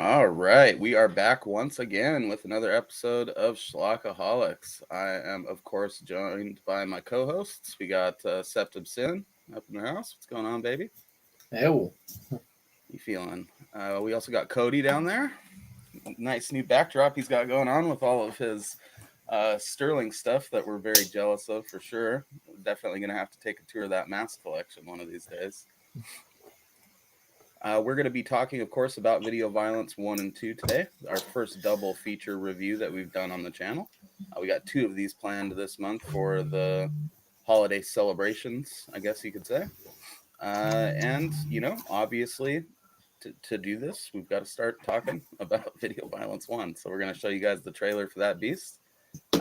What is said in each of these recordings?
All right, we are back once again with another episode of Schlockaholics. I am, of course, joined by my co-hosts. We got Septum Sin up in the house. What's going on, baby? Oh, You feeling? We also got Cody down there. Nice new backdrop he's got going on with all of his Sterling stuff that we're very jealous of for sure. Definitely going to have to take a tour of that mask collection one of these days. We're going to be talking, of course, about Video Violence 1 and 2 today, our first double feature review that we've done on the channel. We got 2 of these planned this month for the holiday celebrations, I guess you could say. And, obviously, to do this, we've got to start talking about Video Violence 1. So we're going to show you guys the trailer for that beast,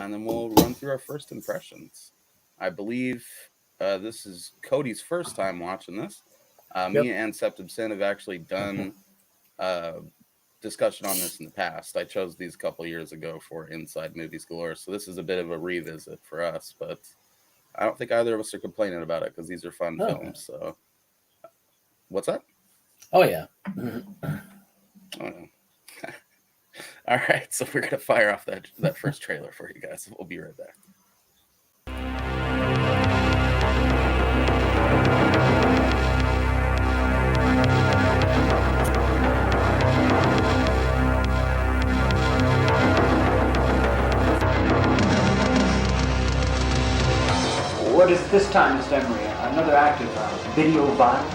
and then we'll run through our first impressions. I believe this is Cody's first time watching this. Me and Septum Sin have actually done discussion on this in the past. I chose these a couple years ago for Inside Movies Galore, so this is a bit of a revisit for us, but I don't think either of us are complaining about it because these are fun films. So, what's up? Oh, yeah. Oh, no. All right, so we're going to fire off that first trailer for you guys. We'll be right back. What is this time, Mr. Emery? Another act of video violence?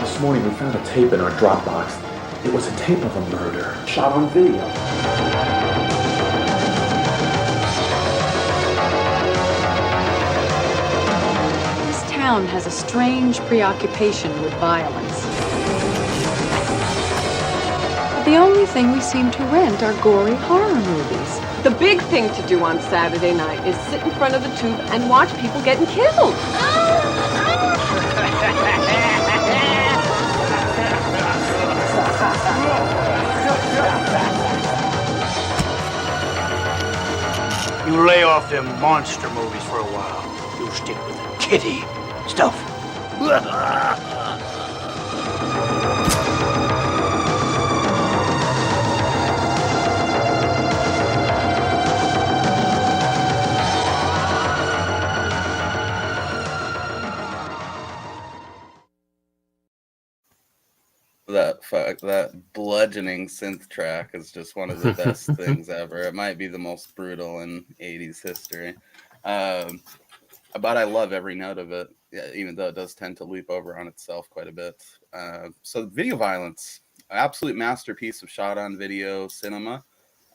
This morning we found a tape in our Dropbox. It was a tape of a murder. Shot on video. This town has a strange preoccupation with violence. The only thing we seem to rent are gory horror movies. The big thing to do on Saturday night is sit in front of the tube and watch people getting killed. You lay off them monster movies for a while. You stick with the kiddie stuff. That bludgeoning synth track is just one of the best things ever. It might be the most brutal in 80s history. But I love every note of it, even though it does tend to leap over on itself quite a bit. So Video Violence, absolute masterpiece of shot on video cinema.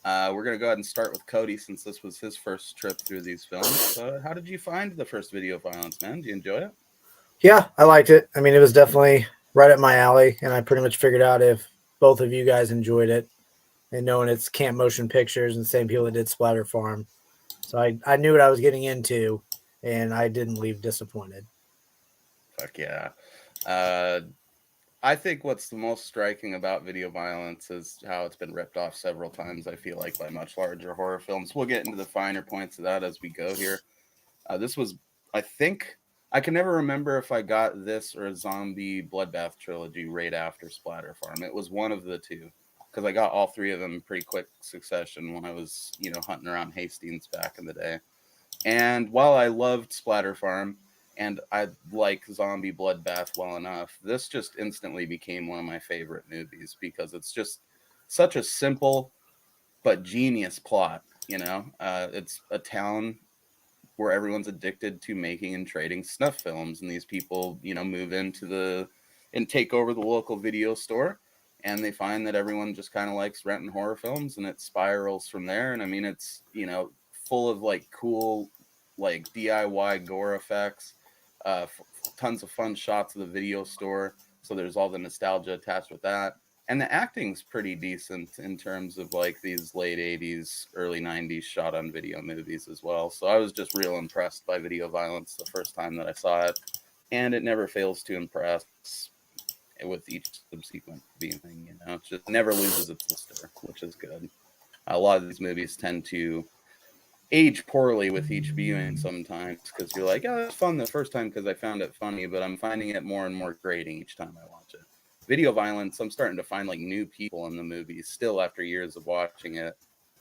We're going to go ahead and start with Cody since this was his first trip through these films. How did you find the first Video Violence, man? Did you enjoy it? Yeah, I liked it. I mean, it was definitely right up my alley, and I pretty much figured out if both of you guys enjoyed it, and knowing it's Camp Motion Pictures and the same people that did Splatter Farm. So I knew what I was getting into, and I didn't leave disappointed. Fuck yeah. I think what's the most striking about Video Violence is how it's been ripped off several times, I feel like, by much larger horror films. We'll get into the finer points of that as we go here. This was, I think, I can never remember if I got this or a Zombie Bloodbath trilogy right after Splatter Farm. It was one of the two, because I got all 3 of them in pretty quick succession when I was, hunting around Hastings back in the day. And while I loved Splatter Farm and I like Zombie Bloodbath well enough, this just instantly became one of my favorite movies because it's just such a simple but genius plot. It's a town where everyone's addicted to making and trading snuff films, and these people, move into and take over the local video store, and they find that everyone just kind of likes renting horror films, and it spirals from there. And I mean, it's full of cool DIY gore effects, tons of fun shots of the video store, so there's all the nostalgia attached with that. And the acting's pretty decent in terms of these late 80s, early 90s shot on video movies as well. So I was just real impressed by Video Violence the first time that I saw it. And it never fails to impress with each subsequent viewing. It just never loses its luster, which is good. A lot of these movies tend to age poorly with each viewing sometimes, because you're like, oh, it's fun the first time because I found it funny, but I'm finding it more and more grating each time I watch it. Video violence, I'm starting to find like new people in the movies still after years of watching it,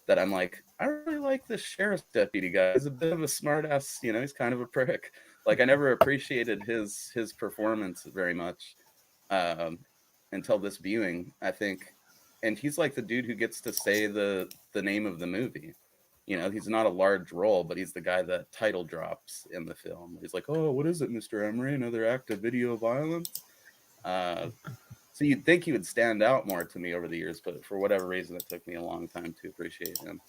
that I'm like, I really like this sheriff's deputy guy. He's a bit of a smartass, you know, he's kind of a prick. Like I never appreciated his performance very much um, until this viewing, I think. And he's like the dude who gets to say the name of the movie. You know, he's not a large role, but he's the guy that title drops in the film. He's like, "Oh, what is it, Mr. Emery? Another act of video violence?" Uh, so you'd think he would stand out more to me over the years, but for whatever reason, it took me a long time to appreciate him.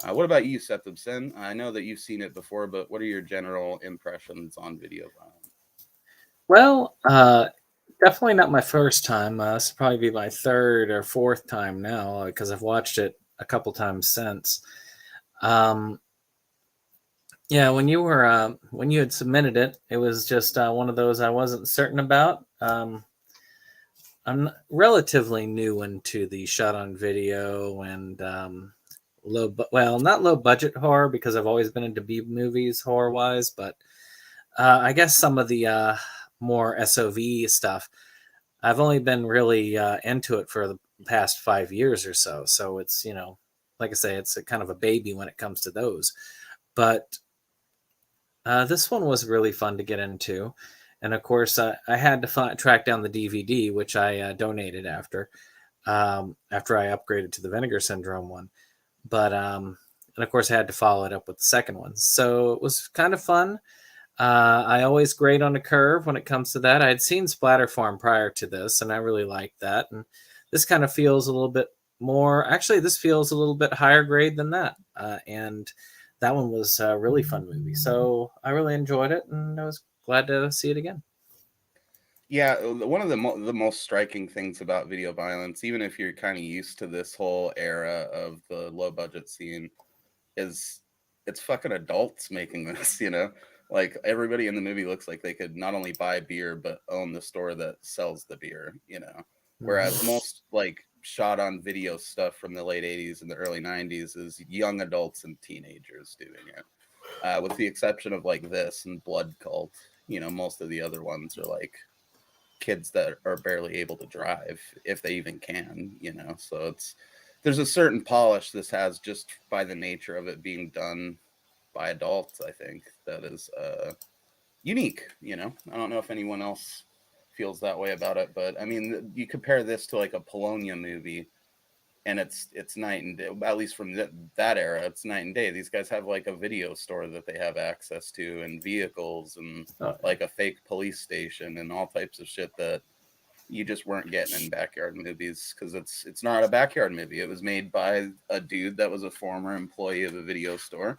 What about you, Septibsen? I know that you've seen it before, but what are your general impressions on video violence? Well, definitely not my first time. This will probably be my third or fourth time now because I've watched it a couple times since. Um, yeah, when you had submitted it, it was just one of those I wasn't certain about. I'm relatively new into the shot on video and not low budget horror because I've always been into B movies horror wise, but I guess some of the more SOV stuff. I've only been really into it for the past 5 years or so. So it's, like I say, it's a kind of a baby when it comes to those. But this one was really fun to get into. And of course, I had to track down the DVD, which I donated after I upgraded to the Vinegar Syndrome one. But, and of course, I had to follow it up with the second one. So it was kind of fun. I always grade on a curve when it comes to that. I had seen Splatter Farm prior to this, and I really liked that. And this kind of feels a little bit more. Actually, this feels a little bit higher grade than that. And that one was a really fun movie. So I really enjoyed it, and I was glad to see it again. Yeah, one of the most striking things about video violence, even if you're kind of used to this whole era of the low budget scene, is it's fucking adults making this, you know? Like everybody in the movie looks like they could not only buy beer but own the store that sells the beer, you know. Whereas most like shot on video stuff from the late 80s and the early 90s is young adults and teenagers doing it. With the exception of like this and Blood Cult, you know, most of the other ones are like kids that are barely able to drive if they even can, you know. So there's a certain polish this has just by the nature of it being done by adults, I think, that is unique, you know. I don't know if anyone else feels that way about it, but I mean, you compare this to like a Polonia movie and it's night and day. At least from that era, it's night and day. These guys have like a video store that they have access to and vehicles and like a fake police station and all types of shit that you just weren't getting in backyard movies, because it's not a backyard movie. It was made by a dude that was a former employee of a video store.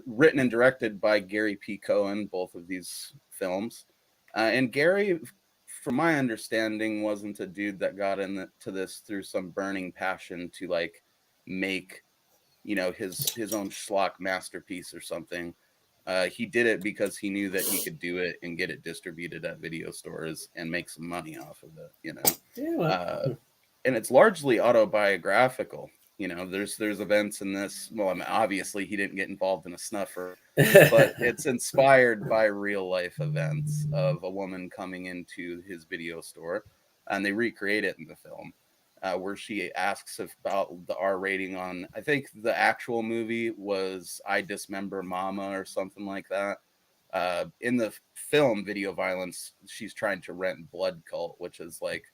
Written and directed by Gary P. Cohen, both of these films. And Gary, from my understanding, wasn't a dude that got into this through some burning passion to like make, you know, his own schlock masterpiece or something. He did it because he knew that he could do it and get it distributed at video stores and make some money off of it, you know. Yeah, And it's largely autobiographical. You know, there's events in this. Well, I mean, obviously he didn't get involved in a snuffer, but it's inspired by real life events of a woman coming into his video store, and they recreate it in the film. Where she asks about the R rating on, I think the actual movie was I Dismember Mama or something like that. In the film Video Violence, she's trying to rent Blood Cult, which is like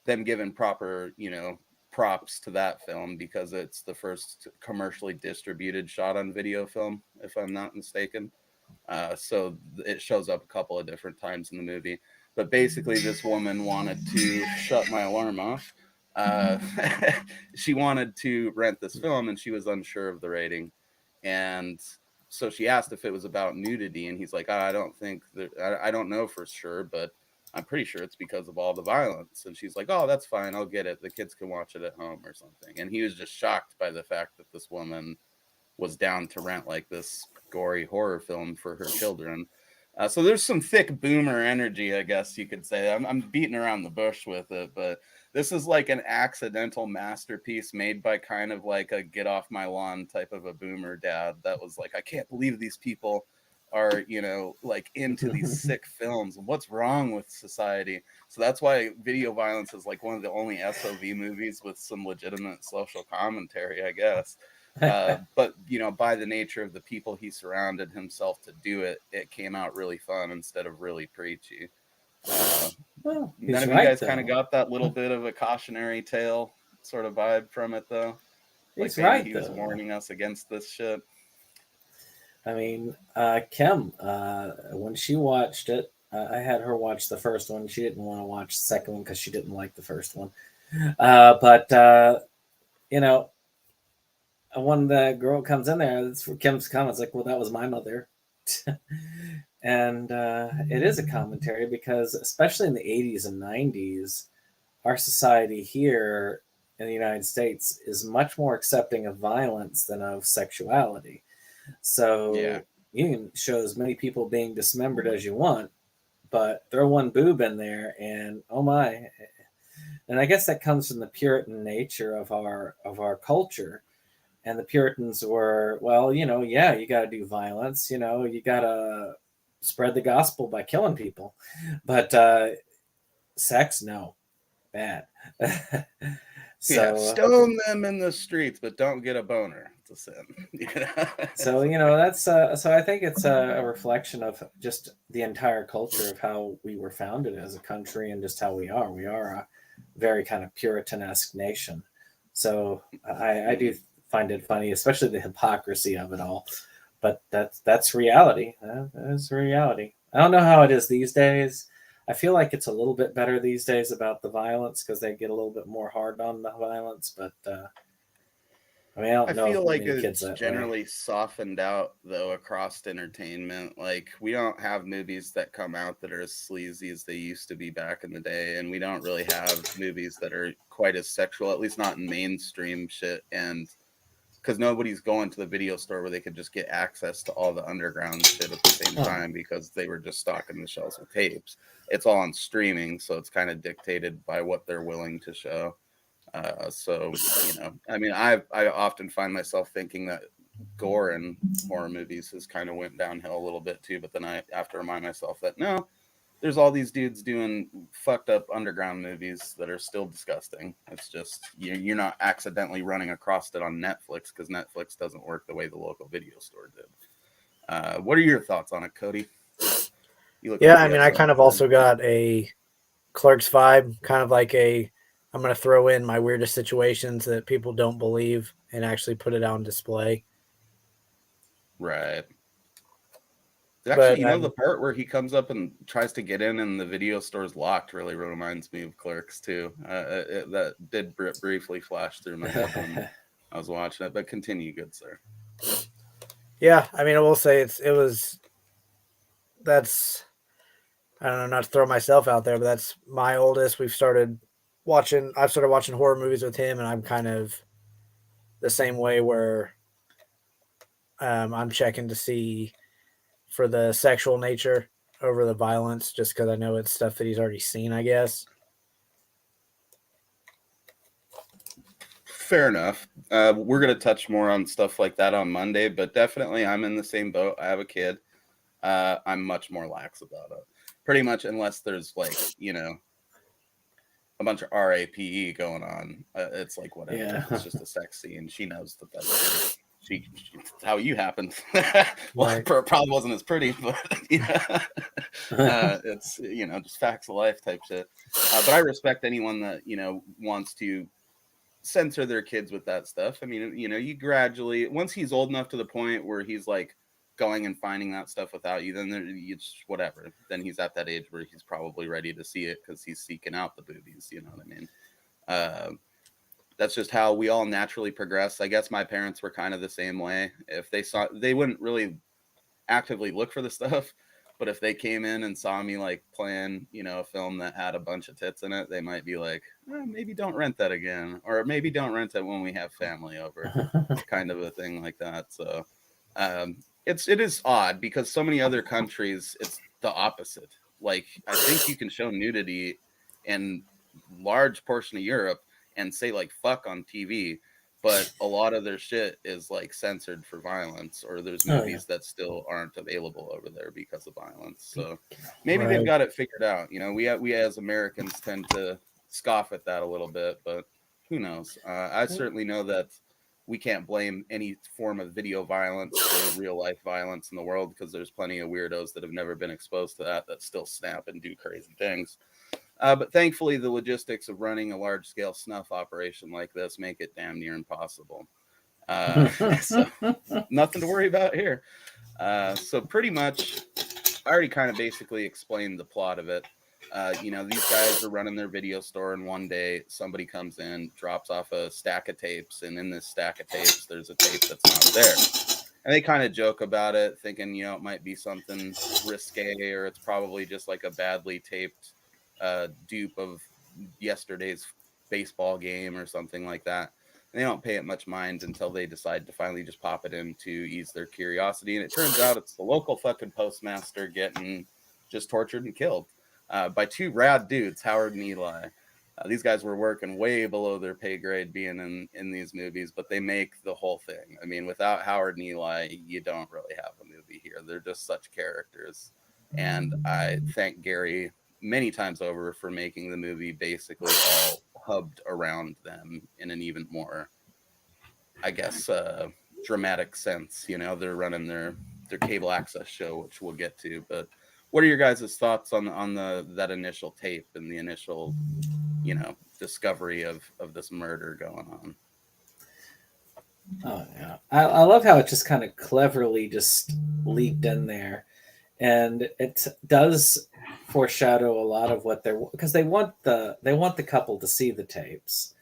them giving proper, you know, props to that film because it's the first commercially distributed shot on video film, if I'm not mistaken. So it shows up a couple of different times in the movie. But basically, this woman wanted to shut my alarm off. She wanted to rent this film and she was unsure of the rating. And so she asked if it was about nudity. And he's like, I don't think that, I don't know for sure, but I'm pretty sure it's because of all the violence. And she's like, oh, that's fine. I'll get it. The kids can watch it at home or something. And he was just shocked by the fact that this woman was down to rent like this gory horror film for her children. So there's some thick boomer energy, I guess you could say. I'm beating around the bush with it, but this is like an accidental masterpiece made by kind of like a get off my lawn type of a boomer dad that was like, I can't believe these people are, like into these sick films. What's wrong with society? So that's why Video Violence is like one of the only SOV movies with some legitimate social commentary, I guess. But by the nature of the people he surrounded himself to do it, it came out really fun instead of really preachy. Well, None he's of you right, guys kind of though. got that little bit of a cautionary tale sort of vibe from it, though. Like He's maybe right, he was though. warning us against this shit. I mean, Kim, when she watched it, I had her watch the first one. She didn't want to watch the second one because she didn't like the first one. But you know, when the girl comes in there, it's for Kim's comments like, "Well, that was my mother," and it is a commentary because, especially in the '80s and '90s, our society here in the United States is much more accepting of violence than of sexuality. Yeah. So you can show as many people being dismembered as you want, but throw one boob in there, and oh my! And I guess that comes from the Puritan nature of our culture. And the Puritans were, well, yeah, you got to do violence. You got to spread the gospel by killing people, but sex, no, bad. Yeah, so stone them in the streets, but don't get a boner. It's a sin. So that's so I think it's a reflection of just the entire culture of how we were founded as a country and just how we are. We are a very kind of Puritan-esque nation. So I do find it funny, especially the hypocrisy of it all. But that's reality. That's reality. I don't know how it is these days. I feel like it's a little bit better these days about the violence because they get a little bit more hard on the violence. But I mean, I I don't know feel like many kids it's that way. generally softened out though across entertainment. Like we don't have movies that come out that are as sleazy as they used to be back in the day, and we don't really have movies that are quite as sexual, at least not in mainstream shit. And because nobody's going to the video store where they could just get access to all the underground shit at the same Oh, time because they were just stocking the shelves with tapes. It's all on streaming, so it's kind of dictated by what they're willing to show. So I mean, I often find myself thinking that gore in horror movies has kind of went downhill a little bit too. But then I have to remind myself that no, there's all these dudes doing fucked up underground movies that are still disgusting. It's just you're not accidentally running across it on Netflix because Netflix doesn't work the way the local video store did. What are your thoughts on it, Cody? You look Yeah, like I you mean, have I kind something of to say. also got a Clerks vibe, kind of like I'm going to throw in my weirdest situations that people don't believe and actually put it on display. Right. Actually, But the part where he comes up and tries to get in and the video store's locked really reminds me of Clerks too. That did briefly flash through my head when I was watching it. But continue, good sir. yeah, I mean, I will say that's, I don't know, not to throw myself out there, but that's my oldest. I've started watching horror movies with him, and I'm kind of the same way where I'm checking to see for the sexual nature over the violence, just because I know it's stuff that he's already seen, I guess. Fair enough. We're gonna touch more on stuff like that on Monday, but definitely I'm in the same boat. I have a kid. I'm much more lax about it. Pretty much, unless there's like a bunch of RAPE going on. It's like whatever. yeah. If it's just a sex scene, she knows that that's how you happened. Well, Right. it probably wasn't as pretty, but yeah, it's just facts of life type shit. But I respect anyone that wants to censor their kids with that stuff. I mean, you gradually, once he's old enough to the point where he's like going and finding that stuff without you, then it's whatever. Then he's at that age where he's probably ready to see it because he's seeking out the boobies. You know what I mean? That's just how we all naturally progress. I guess my parents were kind of the same way. If they wouldn't really actively look for the stuff, but if they came in and saw me like playing, a film that had a bunch of tits in it, they might be like, maybe don't rent that again, or maybe don't rent it when we have family over, kind of a thing like that. So It is odd because so many other countries it's the opposite. Like I think you can show nudity in large portion of Europe and say like fuck on TV, but a lot of their shit is like censored for violence, or there's Oh yeah. movies that still aren't available over there because of violence. So maybe they've Right. got it figured out. You know, we as Americans tend to scoff at that a little bit, but who knows? I certainly know that we can't blame any form of video violence for real life violence in the world because there's plenty of weirdos that have never been exposed to that still snap and do crazy things. But thankfully, the logistics of running a large scale snuff operation like this make it damn near impossible. So nothing to worry about here. So pretty much, I already kind of basically explained the plot of it. You know, these guys are running their video store, and one day somebody comes in, drops off a stack of tapes, and in this stack of tapes, there's a tape that's not there. And they kind of joke about it, thinking, you know, it might be something risque, or it's probably just like a badly taped dupe of yesterday's baseball game or something like that. And they don't pay it much mind until they decide to finally just pop it in to ease their curiosity. And it turns out it's the local fucking postmaster getting just tortured and killed by two rad dudes, Howard and Eli. These guys were working way below their pay grade being in these movies, but they make the whole thing. I mean, without Howard and Eli, you don't really have a movie here. They're just such characters. And I thank Gary many times over for making the movie basically all hubbed around them in an even more, I guess, dramatic sense. You know, they're running their cable access show, which we'll get to. But what are your guys' thoughts on the that initial tape and the initial, you know, discovery of this murder going on? Oh yeah, I love how it just kind of cleverly just leaked in there, and it does foreshadow a lot of what they're because they want the couple to see the tapes,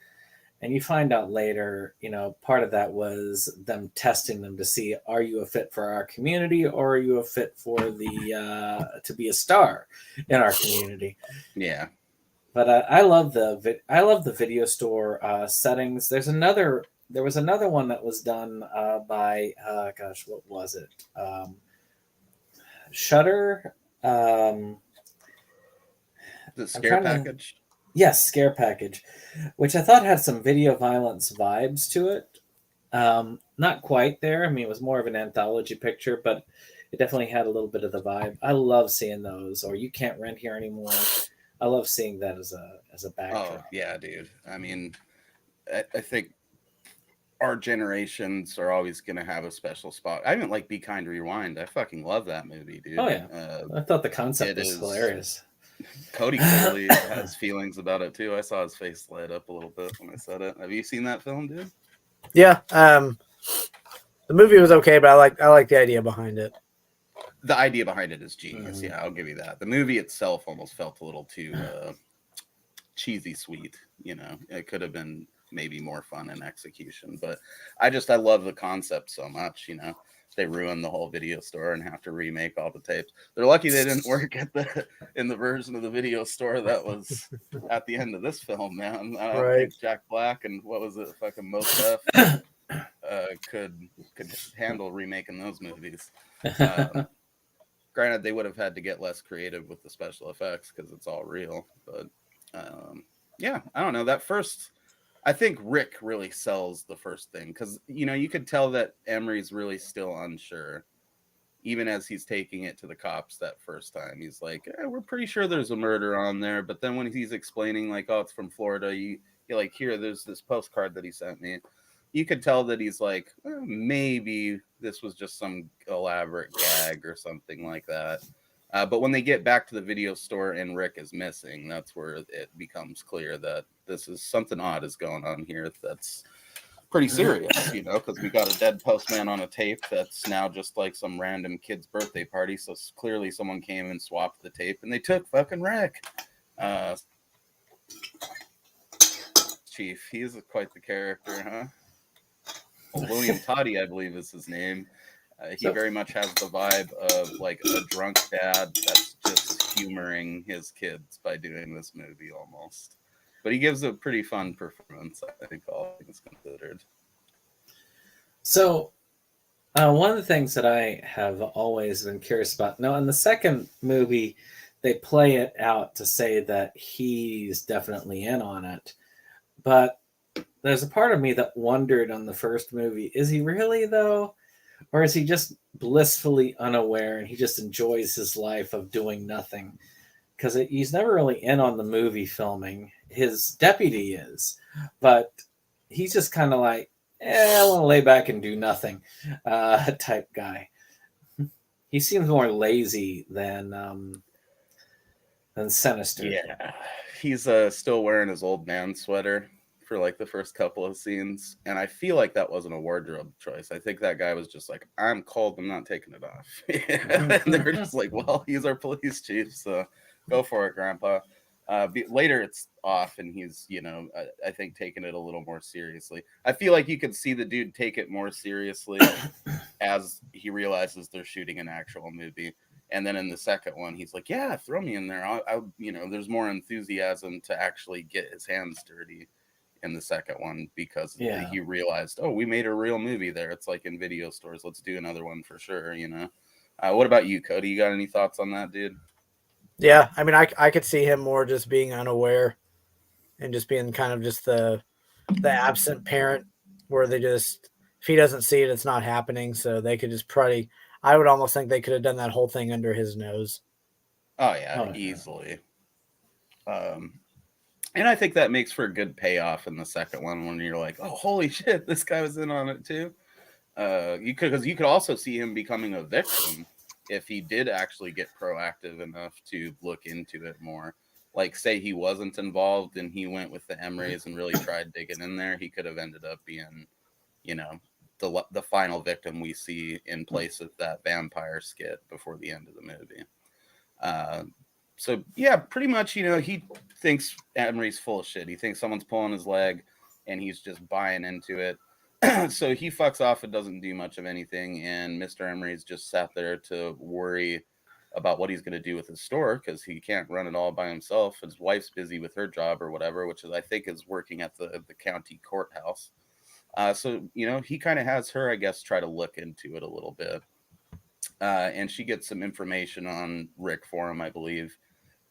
and you find out later, you know, part of that was them testing them to see, are you a fit for our community, or are you a fit for the to be a star in our community? Yeah. But I love I love the video store settings. There was another one that was done by gosh, what was it? Shutter. The I'm scare trying to. package. Yes, Scare Package, which I thought had some video violence vibes to it. Not quite there. I mean, it was more of an anthology picture, but it definitely had a little bit of the vibe. I love seeing those. Or You Can't Rent Here Anymore. I love seeing that as a Oh backdrop. yeah, dude. I mean, I think our generations are always going to have a special spot. I even like Be Kind Rewind. I fucking love that movie, dude. Oh yeah, I thought the concept It was is. hilarious. Cody clearly has feelings about it too. I saw his face light up a little bit when I said it. Have you seen that film, dude? Yeah. The movie was okay, but I like the idea behind it. The idea behind it is genius. Mhm. Yeah, I'll give you that. The movie itself almost felt a little too cheesy sweet. You know, it could have been maybe more fun in execution, but I love the concept so much. You know, they ruined the whole video store and have to remake all the tapes. They're lucky they didn't work in the version of the video store that was at the end of this film, man. I don't Right. think Jack Black and what was it, fucking Mos Def, could handle remaking those movies. Granted, they would have had to get less creative with the special effects because it's all real. But yeah, I don't know. That first, I think Rick really sells the first thing because, you know, you could tell that Emery's really still unsure. Even as he's taking it to the cops that first time, he's like, "We're pretty sure there's a murder on there." But then when he's explaining, like, "Oh, it's from Florida," you're like, "Here, there's this postcard that he sent me." You could tell that he's like, maybe this was just some elaborate gag or something like that. But when they get back to the video store and Rick is missing, that's where it becomes clear that this is something odd is going on here. That's pretty serious, you know, because we got a dead postman on a tape that's now just like some random kid's birthday party. So clearly someone came and swapped the tape and they took fucking Rick. Chief, he's quite the character, huh? Well, William Toddy, I believe is his name. He very much has the vibe of like a drunk dad that's just humoring his kids by doing this movie almost. But he gives a pretty fun performance, I think, all things considered. So, One of the things that I have always been curious about. Now, in the second movie, they play it out to say that he's definitely in on it. But there's a part of me that wondered on the first movie, is he really, though? Or is he just blissfully unaware and he just enjoys his life of doing nothing? Because he's never really in on the movie filming. His deputy is. But he's just kind of like, I want to lay back and do nothing type guy. He seems more lazy than sinister. Yeah, he's still wearing his old man sweater for like the first couple of scenes, and I feel like that wasn't a wardrobe choice. I think that guy was just like, I'm cold, I'm not taking it off. And they're just like, well, he's our police chief, so go for it, Grandpa. Later it's off, and he's, I think taking it a little more seriously. I feel like you could see the dude take it more seriously as he realizes they're shooting an actual movie. And then in the second one, he's like, yeah, throw me in there. I'll there's more enthusiasm to actually get his hands dirty in the second one because he realized, oh, we made a real movie there. It's like in video stores. Let's do another one for sure, What about you, Cody? You got any thoughts on that, dude? Yeah, I mean, I could see him more just being unaware and just being kind of just the absent parent where they just, if he doesn't see it, it's not happening. So they could just I would almost think they could have done that whole thing under his nose. Oh, yeah, easily. And I think that makes for a good payoff in the second one when you're like, oh, holy shit, this guy was in on it too. You could also see him becoming a victim if he did actually get proactive enough to look into it more. Like, say he wasn't involved and he went with the Emrys and really tried digging in there, he could have ended up being, the final victim we see in place of that vampire skit before the end of the movie. So yeah, pretty much, he thinks Emery's full of shit. He thinks someone's pulling his leg and he's just buying into it. So he fucks off and doesn't do much of anything. And Mr. Emery's just sat there to worry about what he's going to do with his store because he can't run it all by himself. His wife's busy with her job or whatever, which I think is working at the county courthouse. So, he kind of has her, I guess, try to look into it a little bit. And she gets some information on Rick for him, I believe.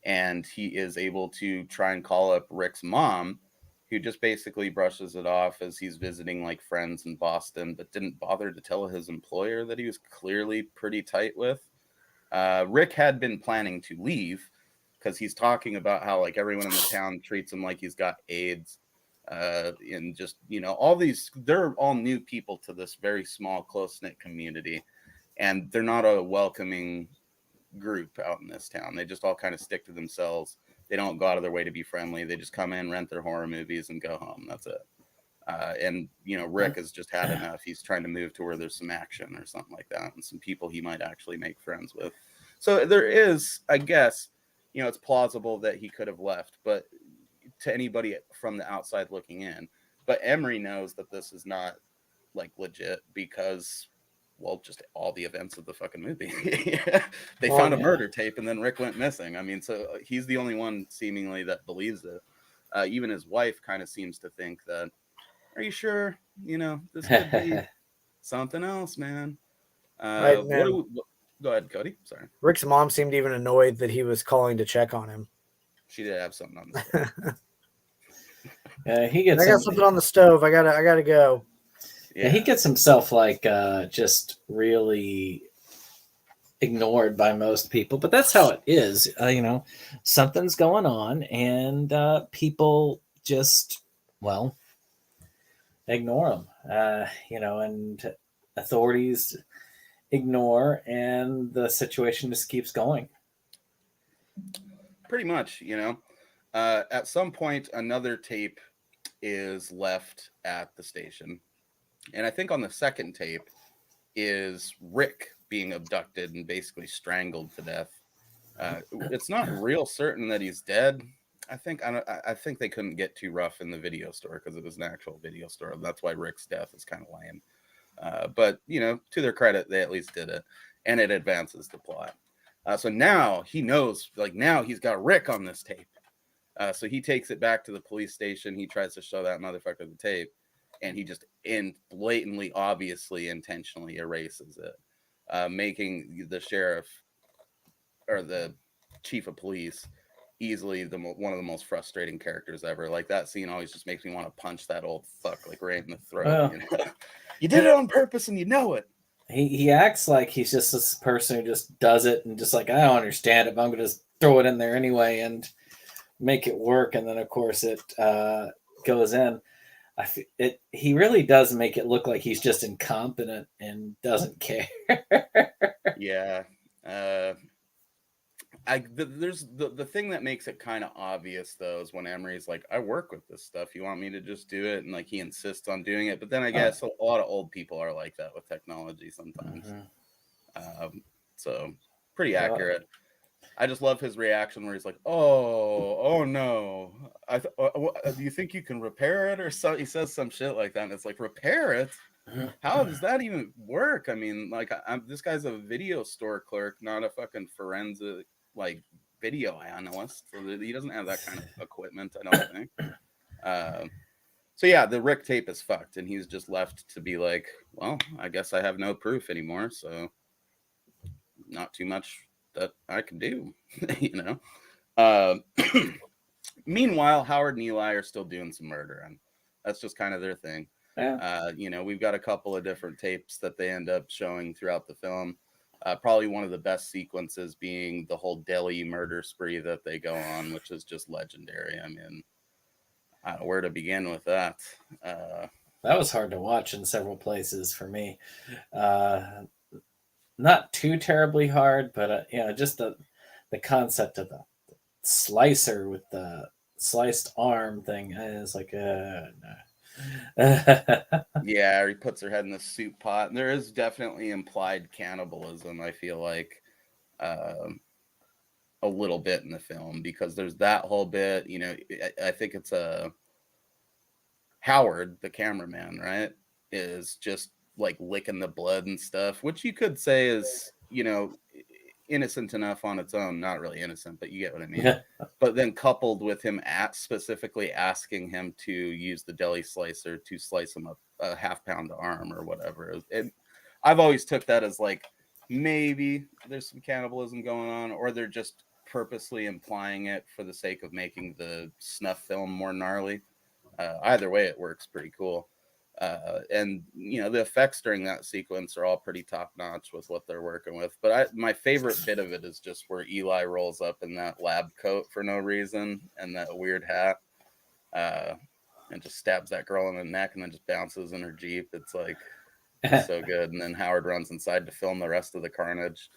And he is able to try and call up Rick's mom, who just basically brushes it off as he's visiting like friends in Boston, but didn't bother to tell his employer that he was clearly pretty tight with. Rick had been planning to leave because he's talking about how like everyone in the town treats him like he's got AIDS. And just, all these, they're all new people to this very small, close-knit community. And they're not a welcoming group out in this town. They just all kind of stick to themselves. They don't go out of their way to be friendly. They just come in, rent their horror movies, and go home. That's it. And Rick has just had enough. He's trying to move to where there's some action or something like that, and some people he might actually make friends with. So there is, I guess, it's plausible that he could have left, but to anybody from the outside looking in. But Emery knows that this is not like legit because, well, just all the events of the fucking movie. They found a murder tape and then Rick went missing. I mean, so he's the only one seemingly that believes it. Even his wife kind of seems to think that, are you sure? This could be something else, man. Right, go ahead, Cody. Sorry. Rick's mom seemed even annoyed that he was calling to check on him. She did have something on the he gets. I got something on the stove. I gotta go. Yeah, he gets himself like just really ignored by most people, but that's how it is. Something's going on, and people just ignore him. And authorities ignore, and the situation just keeps going. Pretty much, at some point, another tape is left at the station. And I think on the second tape is Rick being abducted and basically strangled to death. It's not real certain that he's dead. I think they couldn't get too rough in the video store because it was an actual video store. That's why Rick's death is kind of lame. But, to their credit, they at least did it. And it advances the plot. So now he knows, now he's got Rick on this tape. So he takes it back to the police station. He tries to show that motherfucker the tape. and he just blatantly, obviously, intentionally erases it, making the sheriff or the chief of police easily one of the most frustrating characters ever. Like that scene always just makes me want to punch that old fuck like right in the throat. Well, you know? You did it on purpose and you know it. He acts like he's just this person who just does it and just like, I don't understand it, but I'm gonna just throw it in there anyway and make it work. And then of course it goes in. He really does make it look like he's just incompetent and doesn't care. Yeah. There's the thing that makes it kind of obvious though is when Emery's like, I work with this stuff. You want me to just do it? And like he insists on doing it. But then I guess a lot of old people are like that with technology sometimes. So pretty accurate. I just love his reaction where he's like, "Oh no! Do you think you can repair it?" Or so he says some shit like that, and it's like, "Repair it? How does that even work?" I mean, like, this guy's a video store clerk, not a fucking forensic like video analyst. So he doesn't have that kind of equipment, I don't think. So yeah, the Rick tape is fucked, and he's just left to be like, "Well, I guess I have no proof anymore, so not too much that I can do," you know. Meanwhile, Howard and Eli are still doing some murder, and that's just kind of their thing. You know, we've got a couple of different tapes that they end up showing throughout the film. Probably one of the best sequences being the whole deli murder spree that they go on, which is just legendary. I mean, I don't know where to begin with that. That was hard to watch in several places for me. Not too terribly hard, but you know, just the concept of the slicer with the sliced arm thing is like, no. Yeah, he puts her head in the soup pot, and there is definitely implied cannibalism. I feel like a little bit in the film because there's that whole bit. You know, I think it's Howard, the cameraman, right, is just like licking the blood and stuff, which you could say is, you know, innocent enough on its own. Not really innocent, but you get what I mean. But then coupled with him specifically asking him to use the deli slicer to slice him up a half-pound arm or whatever. I've always took that as like maybe there's some cannibalism going on, or they're just purposely implying it for the sake of making the snuff film more gnarly. Either way, it works pretty cool. And you know, the effects during that sequence are all pretty top notch with what they're working with. But my favorite bit of it is just where Eli rolls up in that lab coat for no reason and that weird hat, and just stabs that girl in the neck and then just bounces in her Jeep. It's like so good. And then Howard runs inside to film the rest of the carnage.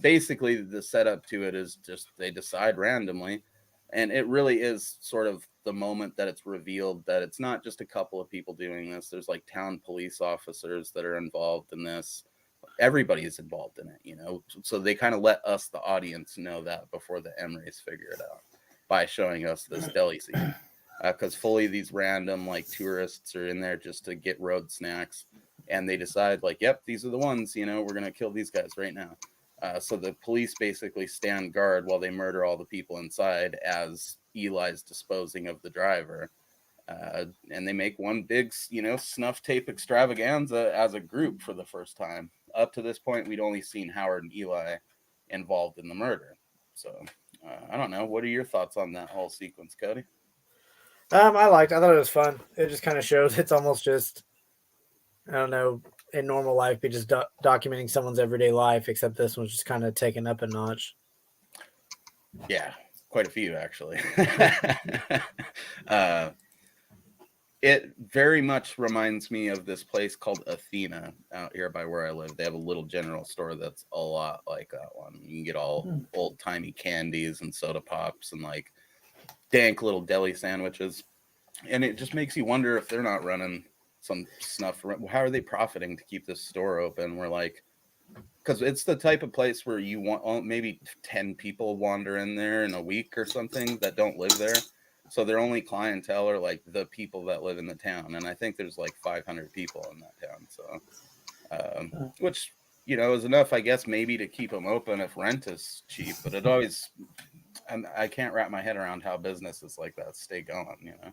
Basically, the setup to it is just they decide randomly. And it really is sort of the moment that it's revealed that it's not just a couple of people doing this. There's like town police officers that are involved in this. Everybody is involved in it, you know. So they kind of let us, the audience, know that before the Emerys figure it out by showing us this deli scene. Because fully these random like tourists are in there just to get road snacks. And they decide like, yep, these are the ones, you know, we're going to kill these guys right now. So the police basically stand guard while they murder all the people inside as Eli's disposing of the driver. And they make one big, you know, snuff tape extravaganza as a group for the first time. Up to this point, we'd only seen Howard and Eli involved in the murder. So I don't know. What are your thoughts on that whole sequence, Cody? I thought it was fun. It just kind of shows it's almost just, I don't know, in normal life, be just documenting someone's everyday life, except this one's just kind of taken up a notch. Yeah, quite a few actually. It very much reminds me of this place called Athena out here by where I live. They have a little general store that's a lot like that one. You can get all old timey candies and soda pops and like dank little deli sandwiches, and it just makes you wonder if they're not running some snuff. How are they profiting to keep this store open? We're like, because it's the type of place where you want maybe 10 people wander in there in a week or something that don't live there. So their only clientele are like the people that live in the town. And I think there's like 500 people in that town. So, which, you know, is enough, I guess, maybe to keep them open if rent is cheap. But it always, I can't wrap my head around how businesses like that stay going, you know?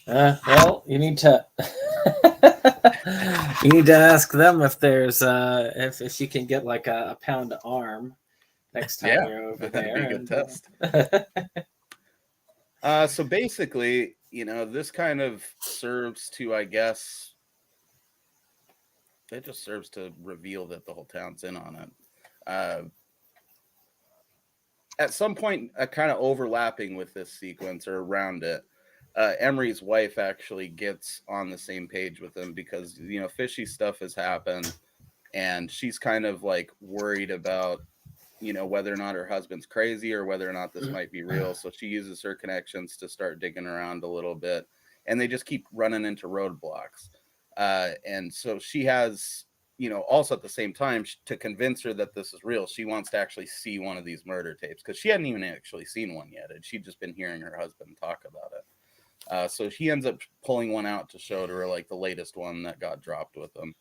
Well, you need to you need to ask them if there's if you can get like a pound of arm next time Yeah, you're over that'd be there. a good And, test. So basically, this kind of serves to, I guess, it just serves to reveal that the whole town's in on it. Uh, at some point, kind of overlapping with this sequence or around it, Emery's wife actually gets on the same page with him because fishy stuff has happened, and she's kind of like worried about whether or not her husband's crazy or whether or not this might be real. So she uses her connections to start digging around a little bit, and they just keep running into roadblocks. And so she has, also at the same time, to convince her that this is real, she wants to actually see one of these murder tapes because she hadn't even actually seen one yet, and she'd just been hearing her husband talk about it. So he ends up pulling one out to show to her, like the latest one that got dropped with them.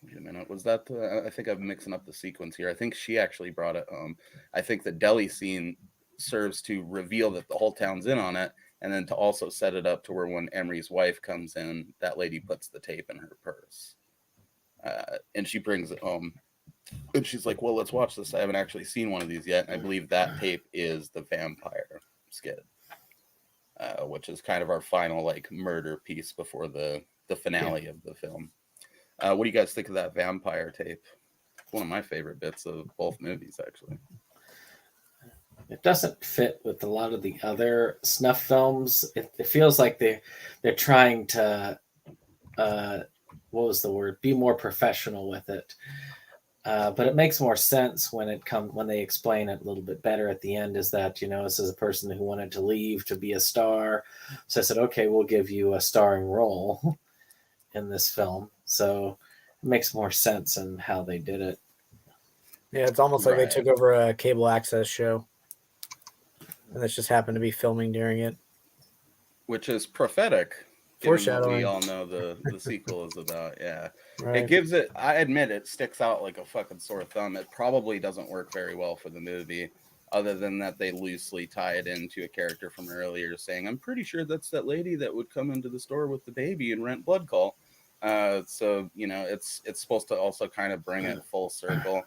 Wait a minute. Was that I think I'm mixing up the sequence here. I think she actually brought it home. I think the deli scene serves to reveal that the whole town's in on it, and then to also set it up to where when Emery's wife comes in, that lady puts the tape in her purse. And she brings it home. And she's like, well, let's watch this. I haven't actually seen one of these yet. And I believe that tape is the vampire skid, which is kind of our final like murder piece before the finale of the film. What do you guys think of that vampire tape? It's one of my favorite bits of both movies, actually. it doesn't fit with a lot of the other snuff films. It feels like they're trying to what was the word? Be more professional with it. But it makes more sense when they explain it a little bit better at the end. Is that this is a person who wanted to leave to be a star, so I said, okay, we'll give you a starring role in this film. So it makes more sense in how they did it. Yeah, it's almost like Right. they took over a cable access show, and this just happened to be filming during it. Which is prophetic, given what we Foreshadowing. all know the sequel is about. Yeah. It Right. gives it, I admit, it sticks out like a fucking sore thumb. It probably doesn't work very well for the movie, other than that they loosely tie it into a character from earlier saying, I'm pretty sure that's that lady that would come into the store with the baby and rent Blood Call. So it's supposed to also kind of bring it full circle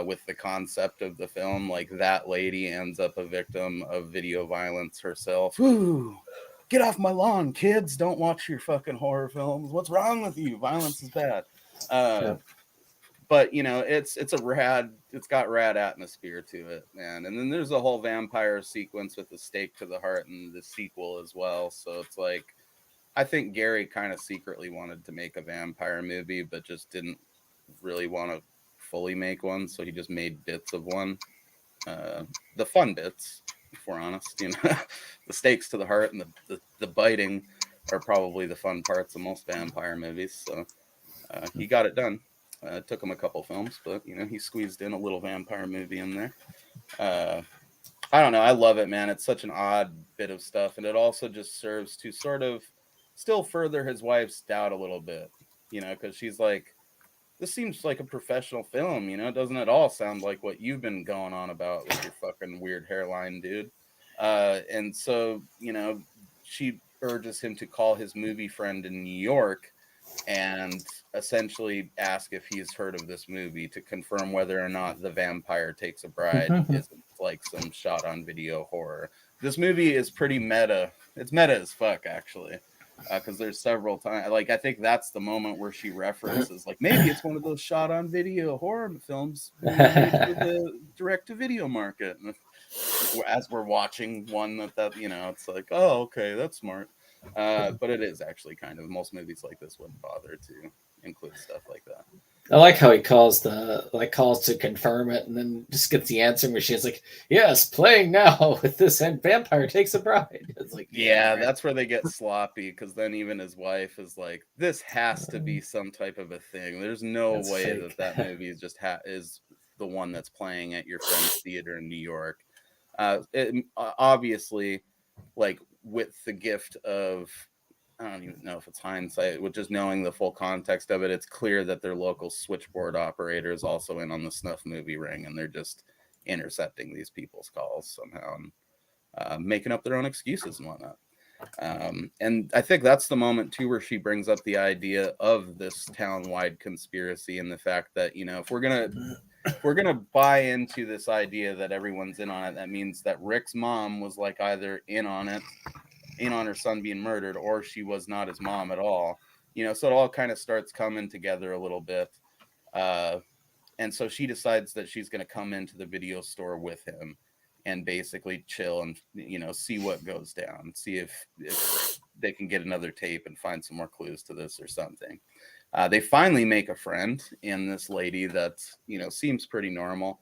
with the concept of the film. Like that lady ends up a victim of video violence herself. Ooh, get off my lawn, kids! Don't watch your fucking horror films. What's wrong with you? Violence is bad. Yeah. But it's got rad atmosphere to it, man. And then there's a whole vampire sequence with the stake to the heart in the sequel as well. So it's like, I think Gary kind of secretly wanted to make a vampire movie, but just didn't really want to fully make one. So he just made bits of one. The fun bits, if we're honest, the stakes to the heart and the biting are probably the fun parts of most vampire movies. So he got it done. It took him a couple films, but he squeezed in a little vampire movie in there. I don't know. I love it, man. It's such an odd bit of stuff, and it also just serves to sort of still further his wife's doubt a little bit, because she's like, this seems like a professional film, it doesn't at all sound like what you've been going on about with your fucking weird hairline, dude. And so, she urges him to call his movie friend in New York and essentially ask if he's heard of this movie to confirm whether or not The Vampire Takes a Bride isn't like some shot on video horror. This movie is pretty meta. It's meta as fuck, actually. Because there's several times, like, I think that's the moment where she references, like, maybe it's one of those shot on video horror films made for the direct to video market. As we're watching one that it's like, oh, okay, that's smart. But it is actually kind of, most movies like this wouldn't bother to include stuff like that. I like how he calls to confirm it, and then just gets the answering machine. It's like, yes, playing now with this, and Vampire Takes a Bride. It's like, yeah, right. That's where they get sloppy, because then even his wife is like, this has to be some type of a thing. There's no That's way fake. that movie is just is the one that's playing at your friend's theater in New York. Obviously, like, with the gift of, I don't even know if it's hindsight, with just knowing the full context of it, it's clear that their local switchboard operator is also in on the snuff movie ring, and they're just intercepting these people's calls somehow. And making up their own excuses and whatnot. And I think that's the moment too where she brings up the idea of this town-wide conspiracy and the fact that, you know, if we're gonna buy into this idea that everyone's in on it, that means that Rick's mom was like either in on it, in on her son being murdered, or she was not his mom at all. You know, so it all kind of starts coming together a little bit. And so she decides that she's going to come into the video store with him and basically chill and, you know, see what goes down, see if they can get another tape and find some more clues to this or something. They finally make a friend in this lady that, you know, seems pretty normal.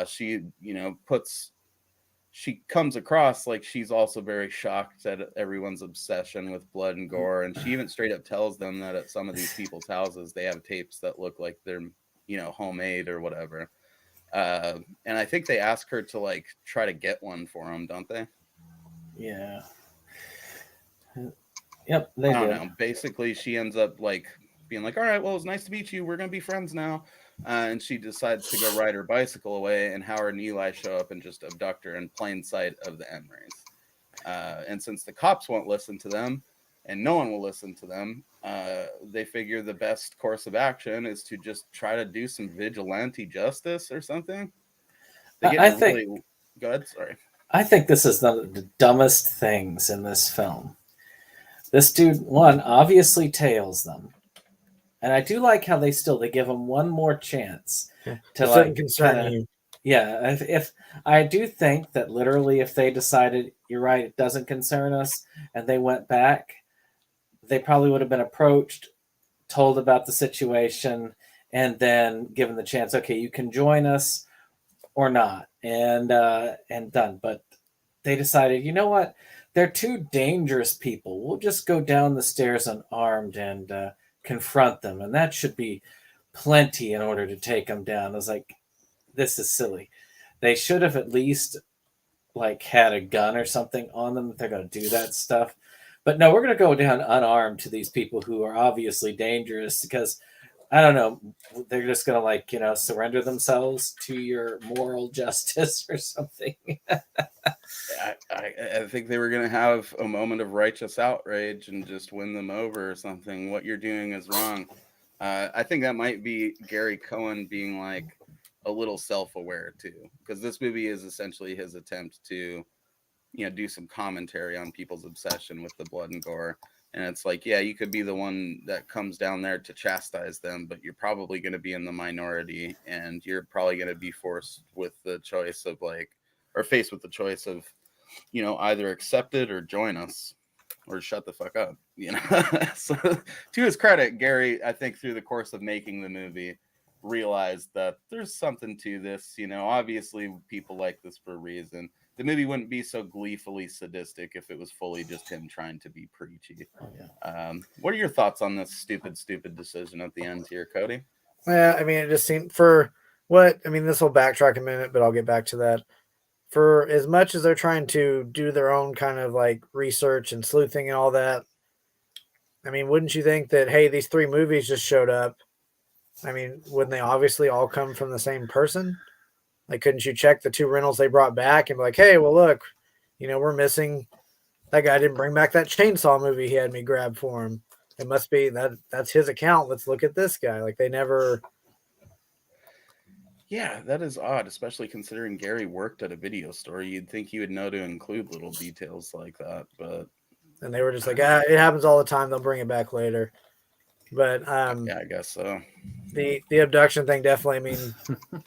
She, you know, she comes across like she's also very shocked at everyone's obsession with blood and gore. And she even straight up tells them that at some of these people's houses, they have tapes that look like they're, you know, homemade or whatever. And I think they ask her to like try to get one for them, don't they? Yeah. Yep, they I don't do. know. Basically, she ends up like being like, all right, well, it's nice to meet you. We're going to be friends now. And she decides to go ride her bicycle away, and Howard and Eli show up and just abduct her in plain sight of the Emerys. And since the cops won't listen to them and no one will listen to them, they figure the best course of action is to just try to do some vigilante justice or something. They get really good. Sorry. I think this is one of the dumbest things in this film. This dude, one, obviously tails them. And I do like how they give him one more chance to like concern you. Yeah, if I do think that literally if they decided, you're right, it doesn't concern us, and they went back, they probably would have been approached, told about the situation, and then given the chance, okay, you can join us or not, and done. But they decided, you know what? They're two dangerous people. We'll just go down the stairs unarmed and confront them, and that should be plenty in order to take them down. I was like, this is silly. They should have at least like had a gun or something on them if they're going to do that stuff. But no, we're going to go down unarmed to these people who are obviously dangerous because, I don't know, they're just going to like, you know, surrender themselves to your moral justice or something. I think they were going to have a moment of righteous outrage and just win them over or something. What you're doing is wrong. I think that might be Gary Cohen being like a little self-aware too, because this movie is essentially his attempt to, you know, do some commentary on people's obsession with the blood and gore. And it's like, yeah, you could be the one that comes down there to chastise them, but you're probably going to be in the minority, and you're probably going to be forced with the choice of like, or faced with the choice of, you know, either accept it or join us or shut the fuck up, you know. So to his credit, Gary, I think through the course of making the movie, realized that there's something to this, you know. Obviously people like this for a reason. The movie wouldn't be so gleefully sadistic if it was fully just him trying to be preachy. What are your thoughts on this stupid decision at the end here, Cody? Yeah, I mean, it just seemed this will backtrack a minute, but I'll get back to that. For as much as they're trying to do their own kind of like research and sleuthing and all that, I mean, wouldn't you think that, hey, these 3 movies just showed up? I mean, wouldn't they obviously all come from the same person? Like, couldn't you check the 2 rentals they brought back and be like, hey, well, look, you know, we're missing. That guy didn't bring back that chainsaw movie he had me grab for him. It must be that's his account. Let's look at this guy. Like, they never. Yeah, that is odd, especially considering Gary worked at a video store. You'd think he would know to include little details like that, but. And they were just like, it happens all the time. They'll bring it back later. But yeah, I guess so. The abduction thing definitely. I mean,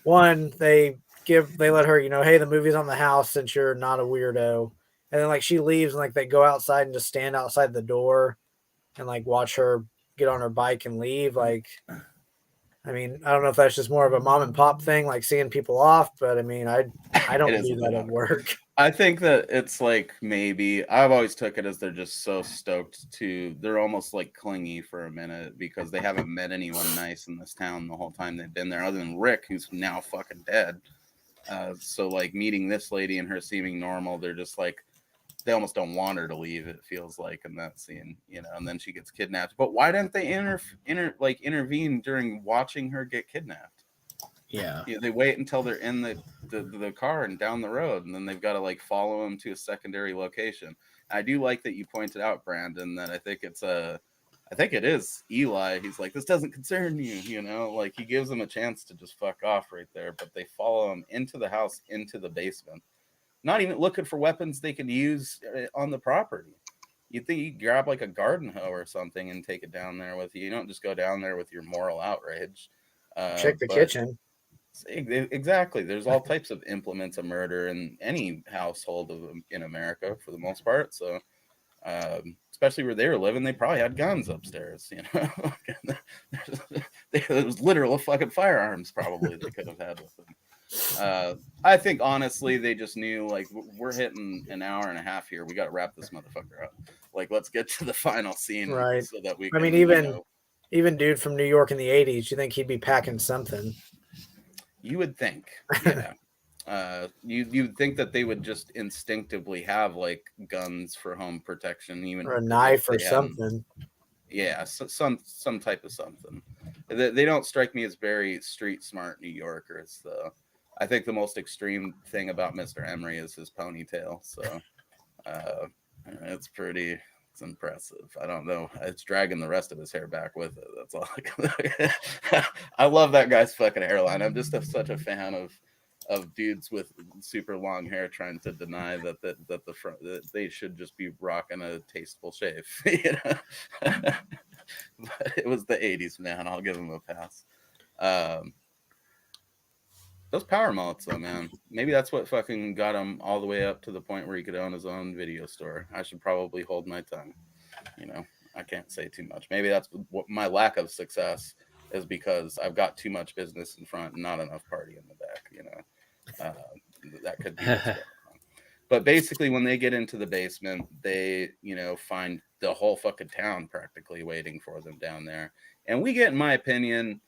one, they let her, you know, hey, the movie's on the house since you're not a weirdo. And then like she leaves and like they go outside and just stand outside the door and like watch her get on her bike and leave. Like, I mean, I don't know if that's just more of a mom and pop thing, like seeing people off, but I mean, I don't do that at work. I think that it's like, maybe I've always took it as they're just so stoked they're almost like clingy for a minute because they haven't met anyone nice in this town the whole time they've been there, other than Rick, who's now fucking dead. So like meeting this lady and her seeming normal, they're just like, they almost don't want her to leave, it feels like, in that scene, you know. And then she gets kidnapped. But why didn't they intervene during watching her get kidnapped? Yeah. They wait until they're in the car and down the road, and then they've got to like follow him to a secondary location. I do like that you pointed out, Brandon, that I think it is Eli. He's like, this doesn't concern you, you know, like he gives them a chance to just fuck off right there, but they follow him into the house, into the basement, not even looking for weapons they could use on the property. You'd think you grab like a garden hoe or something and take it down there with you. You don't just go down there with your moral outrage. Check the But kitchen. exactly, there's all types of implements of murder in any household in America for the most part. So, especially where they were living, they probably had guns upstairs. You know, there was literal fucking firearms probably they could have had with them. I think honestly, they just knew like we're hitting an hour and a half here. We got to wrap this motherfucker up. Like, let's get to the final scene, Right. so that we. I Can, mean, even dude from New York in the '80s, you think he'd be packing something? You would think, yeah. You'd think that they would just instinctively have like guns for home protection, even Or a knife or if they hadn't. something. Yeah, some type of something. They don't strike me as very street smart New Yorkers, though. I think the most extreme thing about Mr. Emery is his ponytail. So it's impressive. I don't know. It's dragging the rest of his hair back with it. That's all I love that guy's fucking hairline. I'm just such a fan of dudes with super long hair trying to deny that the front that they should just be rocking a tasteful shave. You know? But it was the 80s, man. I'll give him a pass. Those power mullets, though, man. Maybe that's what fucking got him all the way up to the point where he could own his own video store. I should probably hold my tongue. You know, I can't say too much. Maybe that's what my lack of success is, because I've got too much business in front and not enough party in the back. You know, that could be what's going on. But basically, when they get into the basement, they, you know, find the whole fucking town practically waiting for them down there. And we get, in my opinion,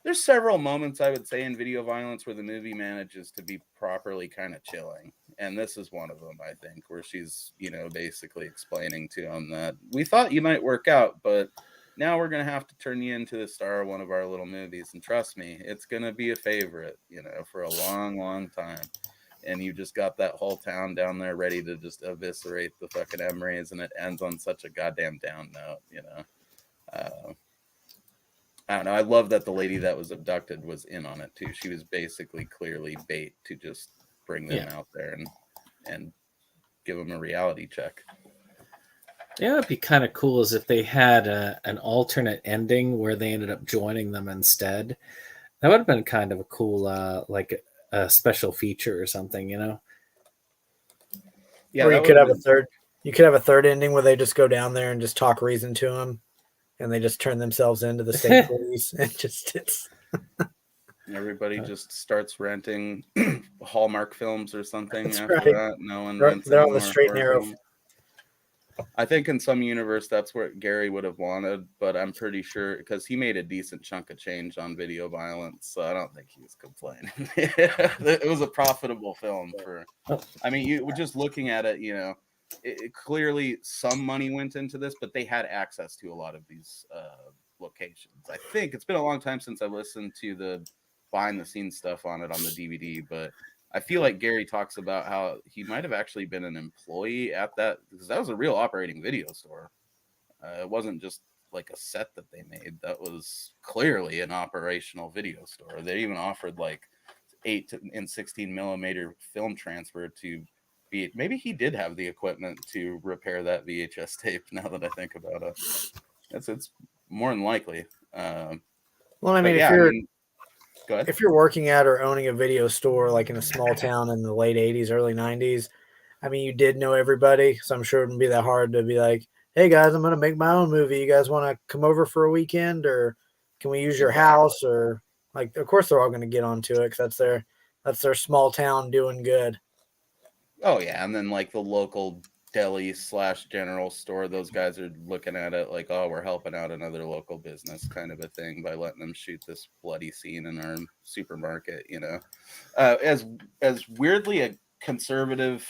there's several moments, I would say, in video violence where the movie manages to be properly kind of chilling. And this is one of them, I think, where she's, you know, basically explaining to him that we thought you might work out, but now we're going to have to turn you into the star of one of our little movies. And trust me, it's going to be a favorite, you know, for a long, long time. And you just got that whole town down there ready to just eviscerate the fucking Emerys, and it ends on such a goddamn down note, you know. I don't know. I love that the lady that was abducted was in on it too. She was basically clearly bait to just bring them out there and give them a reality check. Yeah, it'd be kind of cool as if they had an alternate ending where they ended up joining them instead. That would have been kind of a cool, like a special feature or something, you know? Yeah, or you could have a third. You could have a third ending where they just go down there and just talk reason to him, and they just turn themselves into the state police, and just everybody just starts renting Hallmark films or something after that. No one rents. They're on the straight and narrow. I think in some universe that's what Gary would have wanted, but I'm pretty sure because he made a decent chunk of change on video violence, so I don't think he was complaining. It was a profitable film for. I mean, you were just looking at it, you know. It clearly some money went into this, but they had access to a lot of these locations. I think it's been a long time since I listened to the behind the scenes stuff on it on the DVD, but I feel like Gary talks about how he might have actually been an employee at that, because that was a real operating video store. It wasn't just like a set that they made. That was clearly an operational video store. They even offered like 8 and 16 millimeter film transfer to be. Maybe he did have the equipment to repair that VHS tape. Now that I think about it, it's more than likely. Well, I mean, if you're working at or owning a video store like in a small town in the late 80s, early 90s, I mean, you did know everybody, so I'm sure it wouldn't be that hard to be like, hey guys, I'm going to make my own movie. You guys want to come over for a weekend, or can we use your house? Or like, of course they're all going to get onto it because that's their small town doing good. Oh yeah, and then like the local deli / general store, those guys are looking at it like, oh, we're helping out another local business kind of a thing by letting them shoot this bloody scene in our supermarket, you know. As weirdly a conservative,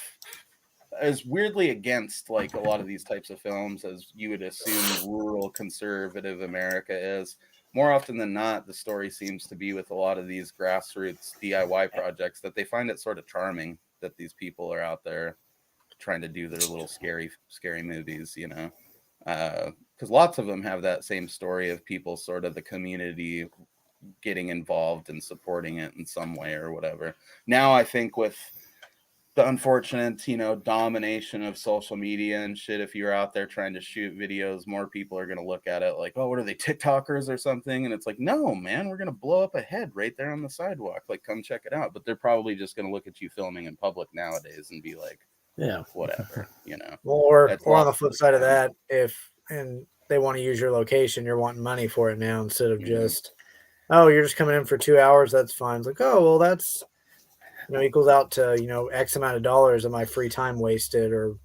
as weirdly against like a lot of these types of films as you would assume rural conservative America is, more often than not, the story seems to be with a lot of these grassroots DIY projects that they find it sort of charming that these people are out there trying to do their little scary movies, you know, because lots of them have that same story of people, sort of the community getting involved and supporting it in some way or whatever. Now, I think with the unfortunate, you know, domination of social media and shit, if you're out there trying to shoot videos, more people are going to look at it like, oh, what are they, TikTokers or something? And it's like, no, man, we're going to blow up a head right there on the sidewalk. Like, come check it out. But they're probably just going to look at you filming in public nowadays and be like, Yeah, whatever, you know. Or on the flip side of that, if they want to use your location, you're wanting money for it now instead of just, oh, you're just coming in for 2 hours. That's fine. It's like, oh, well, that's, you know, equals out to, you know, X amount of dollars of my free time wasted, or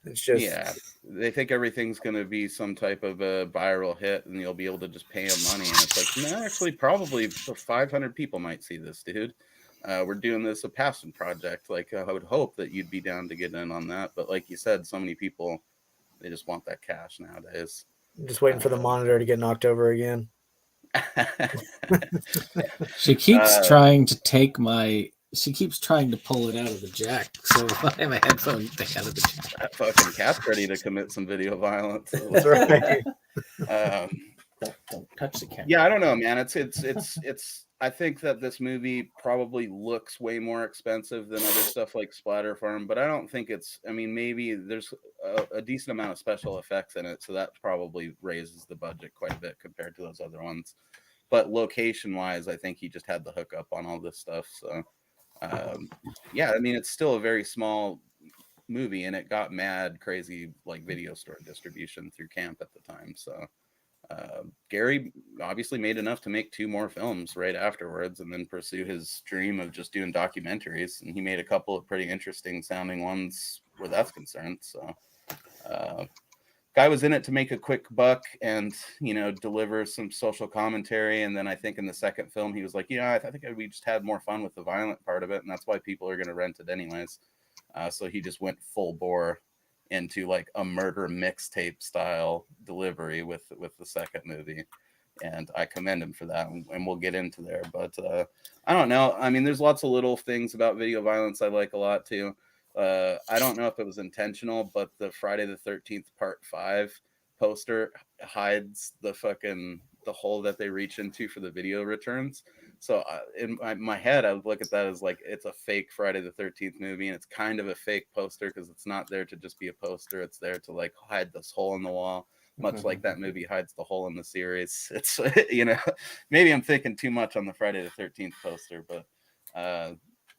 it's just, yeah, they think everything's going to be some type of a viral hit and you'll be able to just pay them money. And it's like, no, actually, probably 500 people might see this, dude. We're doing this a passion project. Like, I would hope that you'd be down to get in on that. But like you said, so many people, they just want that cash nowadays. I'm just waiting for the monitor to get knocked over again. She keeps trying to take she keeps trying to pull it out of the jack. So I have a headphone thing out of the jack. That fucking cat's ready to commit some video violence. That's right. Don't touch the camera. Yeah, I don't know, man. It's I think that this movie probably looks way more expensive than other stuff like Splatter Farm, but I don't think it's, I mean, maybe there's a decent amount of special effects in it, so that probably raises the budget quite a bit compared to those other ones. But location wise, I think he just had the hookup on all this stuff. So yeah, I mean, it's still a very small movie, and it got mad crazy like video store distribution through camp at the time. So Gary obviously made enough to make 2 more films right afterwards and then pursue his dream of just doing documentaries. And he made a couple of pretty interesting sounding ones where that's concerned. So guy was in it to make a quick buck and, you know, deliver some social commentary. And then I think in the second film, he was like, yeah, I think we just had more fun with the violent part of it. And that's why people are going to rent it anyways. So he just went full bore into like a murder mixtape style delivery with the second movie, and I commend him for that, and we'll get into there. But I don't know, I mean, there's lots of little things about video violence I like a lot too. I don't know if it was intentional, but the Friday the 13th Part 5 poster hides the hole that they reach into for the video returns. So in my head, I would look at that as like it's a fake Friday the 13th movie, and it's kind of a fake poster because it's not there to just be a poster. It's there to like hide this hole in the wall, much like that movie hides the hole in the series. It's, you know, maybe I'm thinking too much on the Friday the 13th poster, but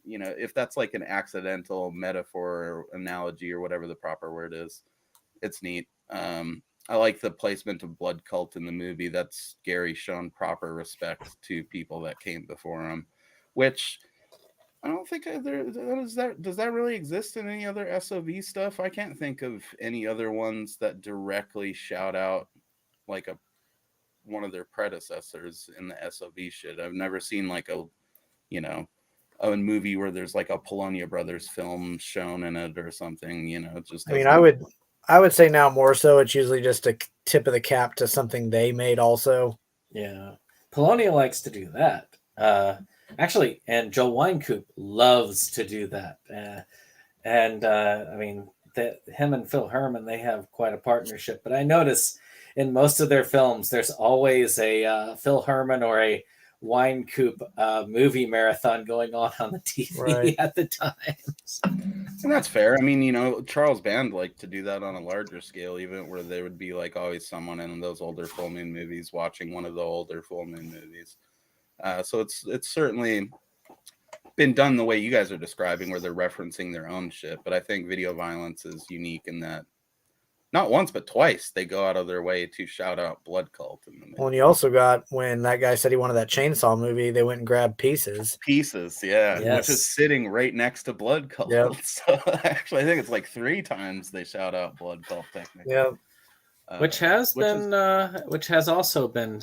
you know, if that's like an accidental metaphor or analogy or whatever the proper word is, it's neat. I like the placement of blood cult in the movie. That's Gary shown proper respect to people that came before him, which I don't think does that really exist in any other SOV stuff. I can't think of any other ones that directly shout out like one of their predecessors in the SOV shit. I've never seen like a, you know, a movie where there's like a Polonia Brothers film shown in it or something, you know. Just, I mean, I would say now more so it's usually just a tip of the cap to something they made also. Yeah. Polonia likes to do that. Actually, and Joe Winecoop loves to do that. I mean, him and Phil Herman, they have quite a partnership. But I notice in most of their films, there's always a Phil Herman or a Winecoop movie marathon going on the TV at the time. And that's fair. I mean, you know, Charles Band liked to do that on a larger scale, even where there would be like always someone in those older full moon movies watching one of the older full moon movies. So it's certainly been done the way you guys are describing, where they're referencing their own shit. But I think video violence is unique in that not once, but twice they go out of their way to shout out blood cult in the movie. Well, and you also got when that guy said he wanted that chainsaw movie, they went and grabbed Pieces. Yeah, yes. Which is sitting right next to blood cult. Yep. So actually, I think it's like 3 times they shout out blood cult technically. Yeah. Which has also been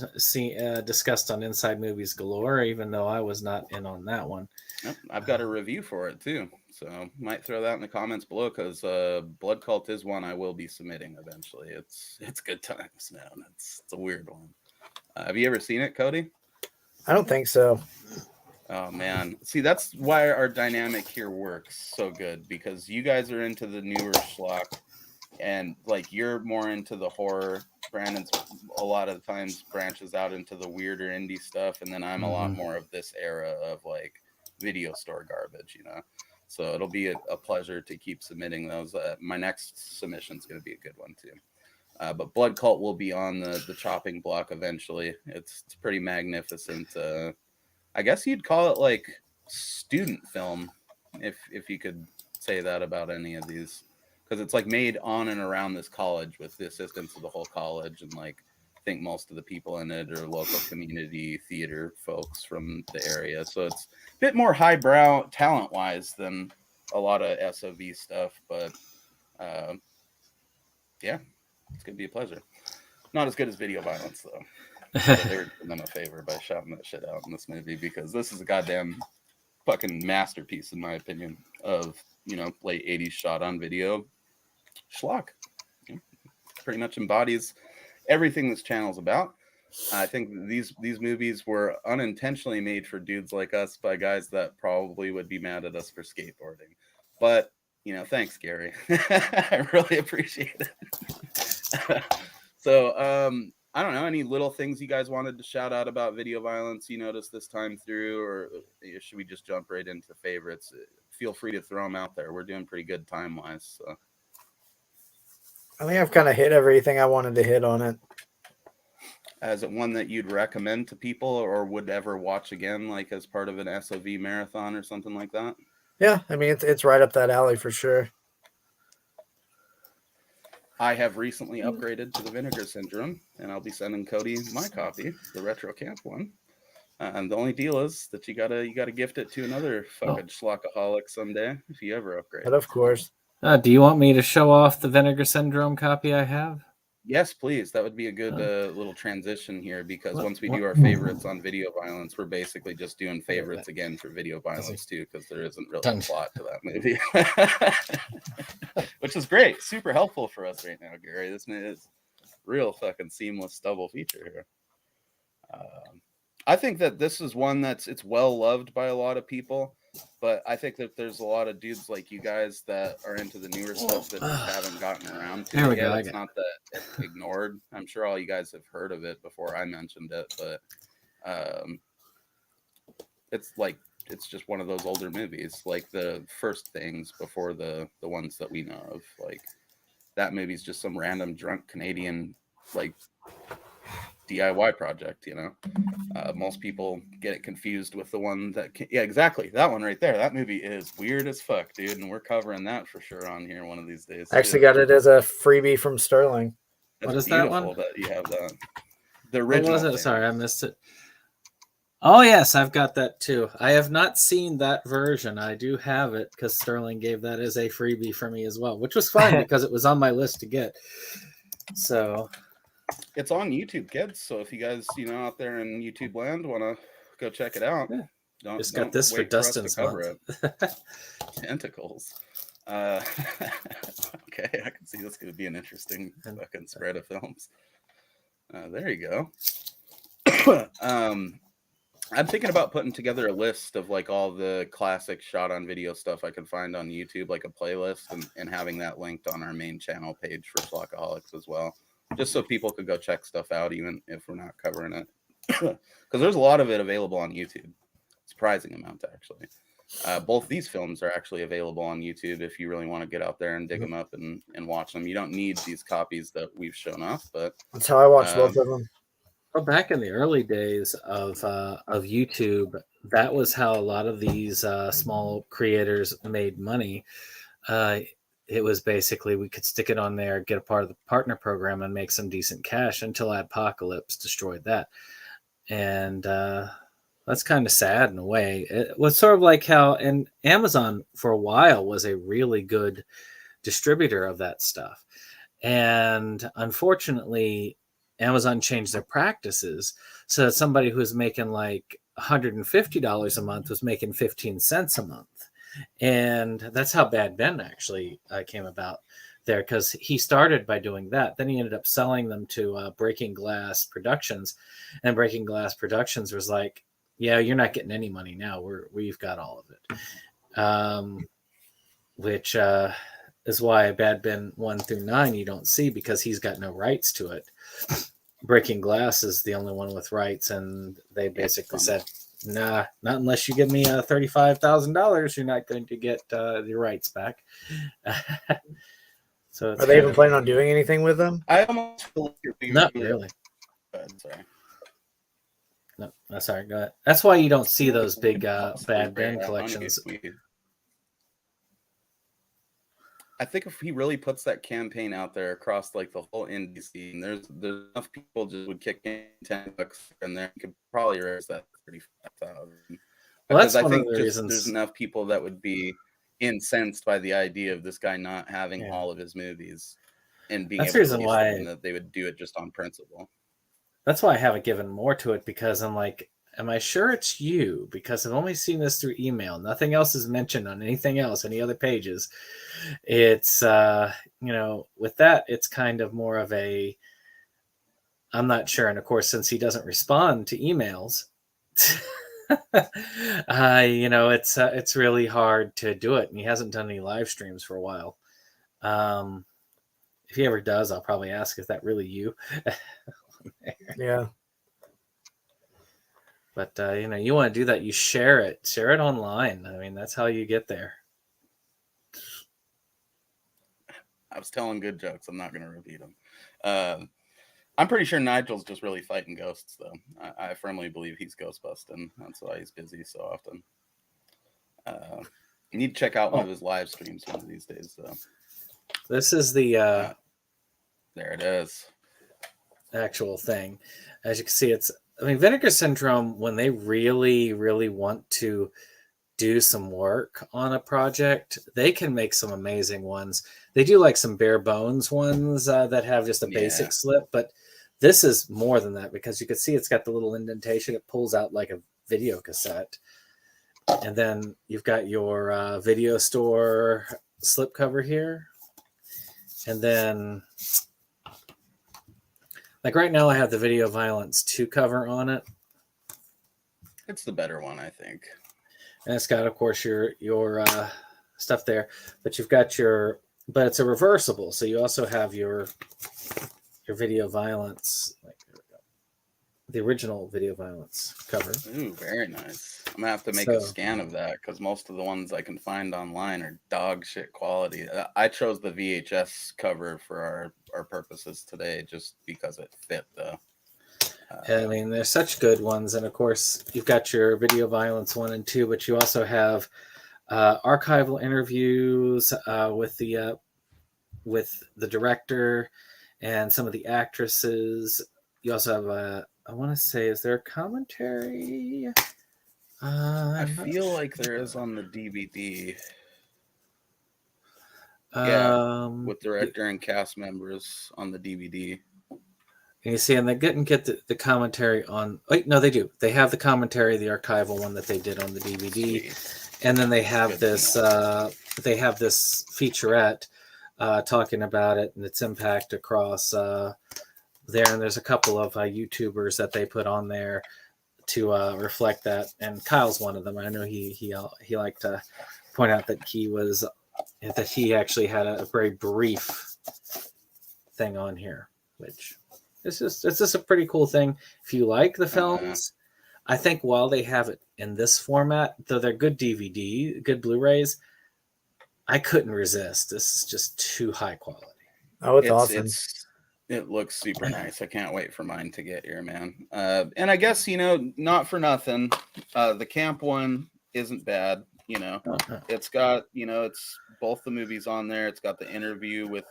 discussed on Inside Movies Galore, even though I was not in on that one. Yep, I've got a review for it too, so might throw that in the comments below because Blood Cult is one I will be submitting eventually. It's good times, man. It's a weird one. Have you ever seen it, Cody? I don't think so. Oh man, see, that's why our dynamic here works so good, because you guys are into the newer schlock, and like you're more into the horror. Brandon's a lot of times branches out into the weirder indie stuff, and then I'm a lot more of this era of like video store garbage, you know. So it'll be a pleasure to keep submitting those. My next submission is going to be a good one too. But Blood Cult will be on the chopping block eventually. It's pretty magnificent. I guess you'd call it like student film, if you could say that about any of these, because it's like made on and around this college with the assistance of the whole college, and like I think most of the people in it are local community theater folks from the area, so it's a bit more highbrow talent wise than a lot of SOV stuff, but yeah, it's gonna be a pleasure. Not as good as Video Violence though. They're doing them a favor by shouting that shit out in this movie, because this is a goddamn fucking masterpiece in my opinion of, you know, late 80s shot on video schlock. Pretty much embodies everything this channel's about. I think these movies were unintentionally made for dudes like us by guys that probably would be mad at us for skateboarding, but you know, thanks Gary. I really appreciate it. So I don't know, any little things you guys wanted to shout out about Video Violence you noticed this time through, or should we just jump right into favorites? Feel free to throw them out there. We're doing pretty good time wise. So. I think I've kind of hit everything I wanted to hit on it. Is it one that you'd recommend to people or would ever watch again, like as part of an SOV marathon or something like that? Yeah, I mean, it's right up that alley for sure. I have recently upgraded to the Vinegar Syndrome, and I'll be sending Cody my copy, the Retro Camp one. And the only deal is that you gotta gift it to another fucking Schlockaholic someday if you ever upgrade. But of course. Do you want me to show off the Vinegar Syndrome copy I have? Yes, please. That would be a good little transition here, because once we do our favorites on Video Violence, we're basically just doing favorites again for Video Violence too, because there isn't really a plot to that movie. Which is great. Super helpful for us right now, Gary. This is real fucking seamless double feature here. I think that this is one it's well loved by a lot of people, but I think that there's a lot of dudes like you guys that are into the newer stuff that just haven't gotten around to it yet. It's not that it's ignored. I'm sure all you guys have heard of it before I mentioned it, but it's just one of those older movies, like the first things before the ones that we know of. Like that movie's just some random drunk Canadian like DIY project, you know. Most people get it confused with the one that yeah, exactly, that one right there. That movie is weird as fuck, dude, and we're covering that for sure on here one of these days. I actually got it as a freebie from Sterling. What is that one? That you have that. The original. What was it? Sorry, I missed it. Oh yes, I've got that too. I have not seen that version. I do have it because Sterling gave that as a freebie for me as well, which was fine because it was on my list to get. So it's on YouTube, kids. So if you guys, you know, out there in YouTube land want to go check it out, just got this for Dustin's month. Tentacles. Okay, I can see this could be an interesting fucking spread of films. There you go. I'm thinking about putting together a list of like all the classic shot on video stuff I can find on YouTube, like a playlist, and having that linked on our main channel page for Schlockaholics as well, just so people could go check stuff out even if we're not covering it, because there's a lot of it available on YouTube. Surprising amount, actually. Both these films are actually available on YouTube if you really want to get out there and dig them up and watch them. You don't need these copies that we've shown off, but that's how I watch both of them. Well, back in the early days of YouTube, that was how a lot of these small creators made money. It was basically we could stick it on there, get a part of the partner program, and make some decent cash until Apocalypse destroyed that. And that's kind of sad in a way. It was sort of like how, and Amazon for a while was a really good distributor of that stuff. And unfortunately, Amazon changed their practices so that somebody who was making like $150 a month was making 15 cents a month. And that's how Bad Ben actually came about. there, because he started by doing that. Then he ended up selling them to Breaking Glass Productions, and Breaking Glass Productions was like, "Yeah, you're not getting any money now. We've got all of it," which is why Bad Ben 1 through 9 you don't see, because he's got no rights to it. Breaking Glass is the only one with rights, and they basically said, "Nah, not unless you give me $35,000. You're not going to get the rights back." So Are they even planning on doing anything with them? I almost feel like you're not really. Sorry. No, sorry. Go ahead. That's why you don't see those big Bad Ben collections. I think if he really puts that campaign out there across like the whole indie scene, there's enough people just would kick in $10 and there you could probably raise that 35,000. Well, that's I one think of the just reasons. there's enough people that would be incensed by the idea of this guy not having Yeah. all of his movies and being That's able the to reason release why them, that they would do it just on principle. That's why I haven't given more to it, because I'm like, am I sure it's you? Because I've only seen this through email. Nothing else is mentioned on anything else, any other pages. It's, with that, it's kind of more of a, I'm not sure. And of course, since he doesn't respond to emails, it's really hard to do it. And he hasn't done any live streams for a while. If he ever does, I'll probably ask, is that really you? Yeah. But you want to do that, you share it online. I mean, that's how you get there. I was telling good jokes. I'm not going to repeat them. I'm pretty sure Nigel's just really fighting ghosts, though. I firmly believe he's ghost busting. That's why he's busy so often. You need to check out one of his live streams one of these days, though. This is the there it is. Actual thing. As you can see, Vinegar Syndrome, when they really, really want to do some work on a project, they can make some amazing ones. They do like some bare bones ones that have just a basic slip, but this is more than that, because you can see it's got the little indentation. It pulls out like a video cassette. And then you've got your video store slip cover here. And then, like right now, I have the Video Violence 2 cover on it. It's the better one, I think. And it's got, of course, your stuff there. But you've got but it's a reversible. So you also have your Video Violence, like the original Video Violence cover. Ooh, very nice. I'm gonna have to make a scan of that, because most of the ones I can find online are dog shit quality. I chose the VHS cover for our purposes today just because it fit, though. I mean, there's such good ones, and of course, you've got your Video Violence 1 and 2, but you also have archival interviews with the director and some of the actresses. You also have I want to say, is there a commentary? I feel like there is on the DVD. With director and cast members on the DVD. And you see, and they didn't get the commentary on. Wait, no, they do. They have the commentary, the archival one that they did on the DVD, and then they have this. They have this featurette talking about it and its impact across there. And there's a couple of YouTubers that they put on there to reflect that. And Kyle's one of them. I know he liked to point out that he actually had a very brief thing on here, which. It's just a pretty cool thing. If you like the films, I think while they have it in this format, though they're good DVD, good Blu-rays, I couldn't resist. This is just too high quality. Oh, it's awesome. It looks super nice. I can't wait for mine to get here, man. And I guess, not for nothing, the camp one isn't bad. It's got, it's both the movies on there. It's got the interview with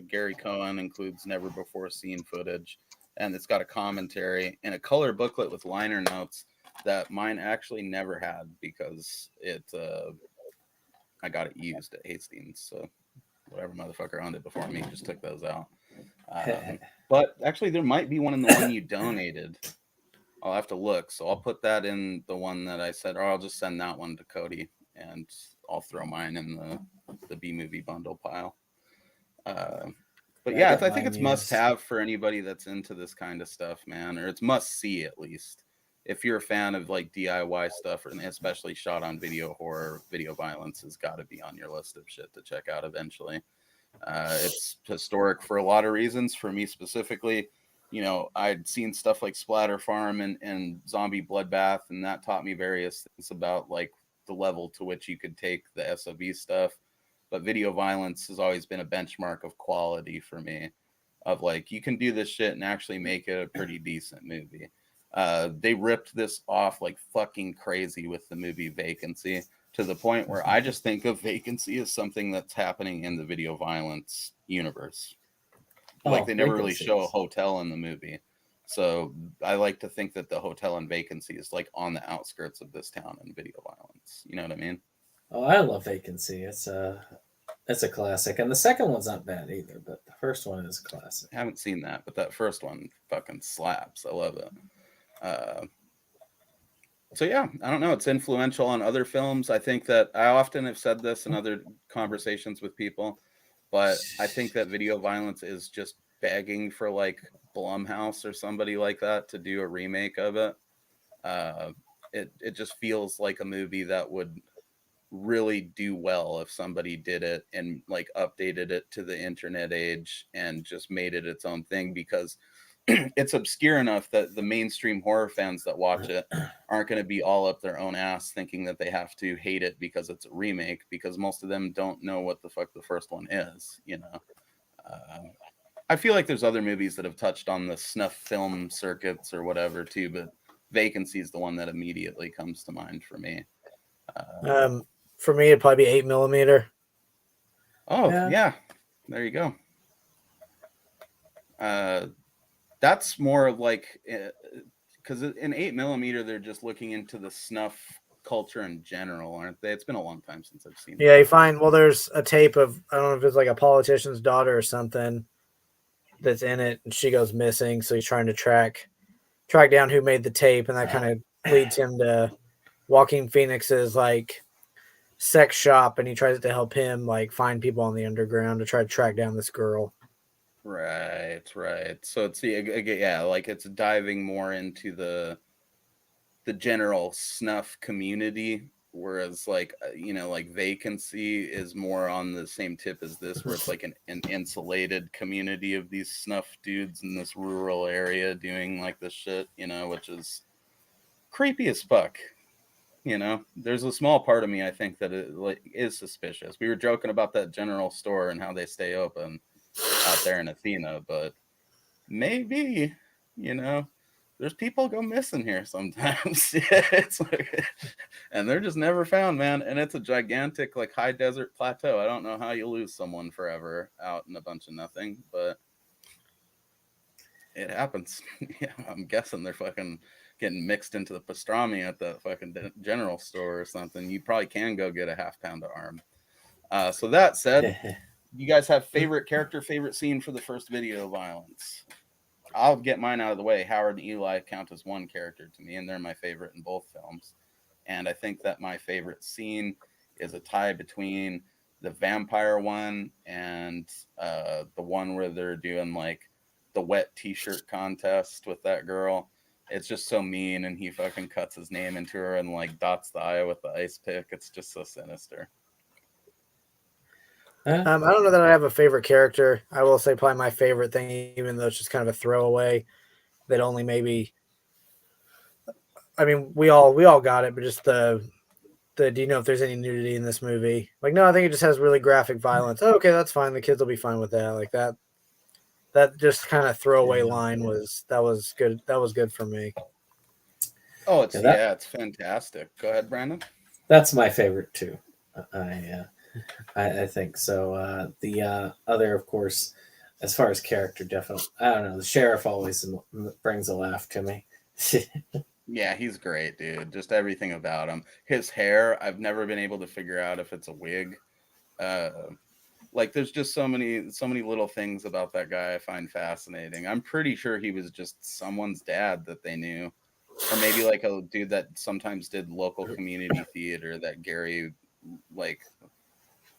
Gary Cohen, includes never before seen footage, and it's got a commentary and a color booklet with liner notes that mine actually never had, because I got it used at Hastings. So whatever motherfucker owned it before me just took those out. But actually, there might be one in the one you donated. I'll have to look. So I'll put that in the one that I said, or I'll just send that one to Cody, and I'll throw mine in the B-movie bundle pile. But I yeah, got I think it's mine must used. have for anybody that's into this kind of stuff, man, or it's must see at least. If you're a fan of like DIY stuff, and especially shot on video horror, video violence has got to be on your list of shit to check out eventually. It's historic for a lot of reasons. For me specifically, you know, I'd seen stuff like Splatter Farm and Zombie Bloodbath, and that taught me various things about like the level to which you could take the SOV stuff. But video violence has always been a benchmark of quality for me. Of like, you can do this shit and actually make it a pretty decent movie. They ripped this off like fucking crazy with the movie Vacancy, to the point where I just think of Vacancy as something that's happening in the video violence universe. Like, they never really show a hotel in the movie. So I like to think that the hotel in Vacancy is like on the outskirts of this town in video violence. You know what I mean? Oh, I love Vacancy. It's a classic, and the second one's not bad either, but the first one is a classic. I haven't seen that, but that first one fucking slaps. I love it. So yeah, I don't know. It's influential on other films. I think that I often have said this in other conversations with people, but I think that video violence is just begging for like Blumhouse or somebody like that to do a remake of it. It just feels like a movie that would really do well if somebody did it and like updated it to the internet age and just made it its own thing, because it's obscure enough that the mainstream horror fans that watch it aren't going to be all up their own ass thinking that they have to hate it because it's a remake, because most of them don't know what the fuck the first one is, you know. I feel like there's other movies that have touched on the snuff film circuits or whatever too, but Vacancy is the one that immediately comes to mind for me. For me, it'd probably be 8mm. Oh yeah, there you go. That's more like, because in 8mm they're just looking into the snuff culture in general, aren't they? It's been a long time since I've seen. Yeah, you find, well, there's a tape of, I don't know if it's like a politician's daughter or something that's in it, and she goes missing. So he's trying to track down who made the tape, and that kind of leads him to Joaquin Phoenix's like sex shop, and he tries to help him like find people on the underground to try to track down this girl. Right. So it's yeah, like it's diving more into the general snuff community, whereas like you know, like Vacancy is more on the same tip as this, where it's like an insulated community of these snuff dudes in this rural area doing like this shit, you know, which is creepy as fuck. You know, there's a small part of me, I think, that it like is suspicious. We were joking about that general store and how they stay open out there in Athena, but maybe, you know, there's people go missing here sometimes. It's like, and they're just never found, man. And it's a gigantic, like, high desert plateau. I don't know how you lose someone forever out in a bunch of nothing, but it happens. Yeah, I'm guessing they're fucking getting mixed into the pastrami at the fucking general store or something. You probably can go get a half pound of arm. So that said, you guys have favorite character, favorite scene for the first video violence? I'll get mine out of the way. Howard and Eli count as one character to me, and they're my favorite in both films. And I think that my favorite scene is a tie between the vampire one and the one where they're doing like the wet t-shirt contest with that girl. It's just so mean, and he fucking cuts his name into her and like dots the I with the ice pick. It's just so sinister. I don't know that I have a favorite character. I will say probably my favorite thing, even though it's just kind of a throwaway, that only maybe, I mean, we all got it, but just the do you know if there's any nudity in this movie? Like, no, I think it just has really graphic violence. Oh, okay, that's fine. The kids will be fine with that. Like that just kind of throwaway line was good. That was good for me. Oh, it's fantastic. Go ahead, Brandon. That's my favorite too. I think so. The other, of course, as far as character, definitely, I don't know. The sheriff always brings a laugh to me. Yeah, he's great, dude. Just everything about him. His hair, I've never been able to figure out if it's a wig. Like, there's just so many little things about that guy I find fascinating. I'm pretty sure he was just someone's dad that they knew, or maybe like a dude that sometimes did local community theater that Gary like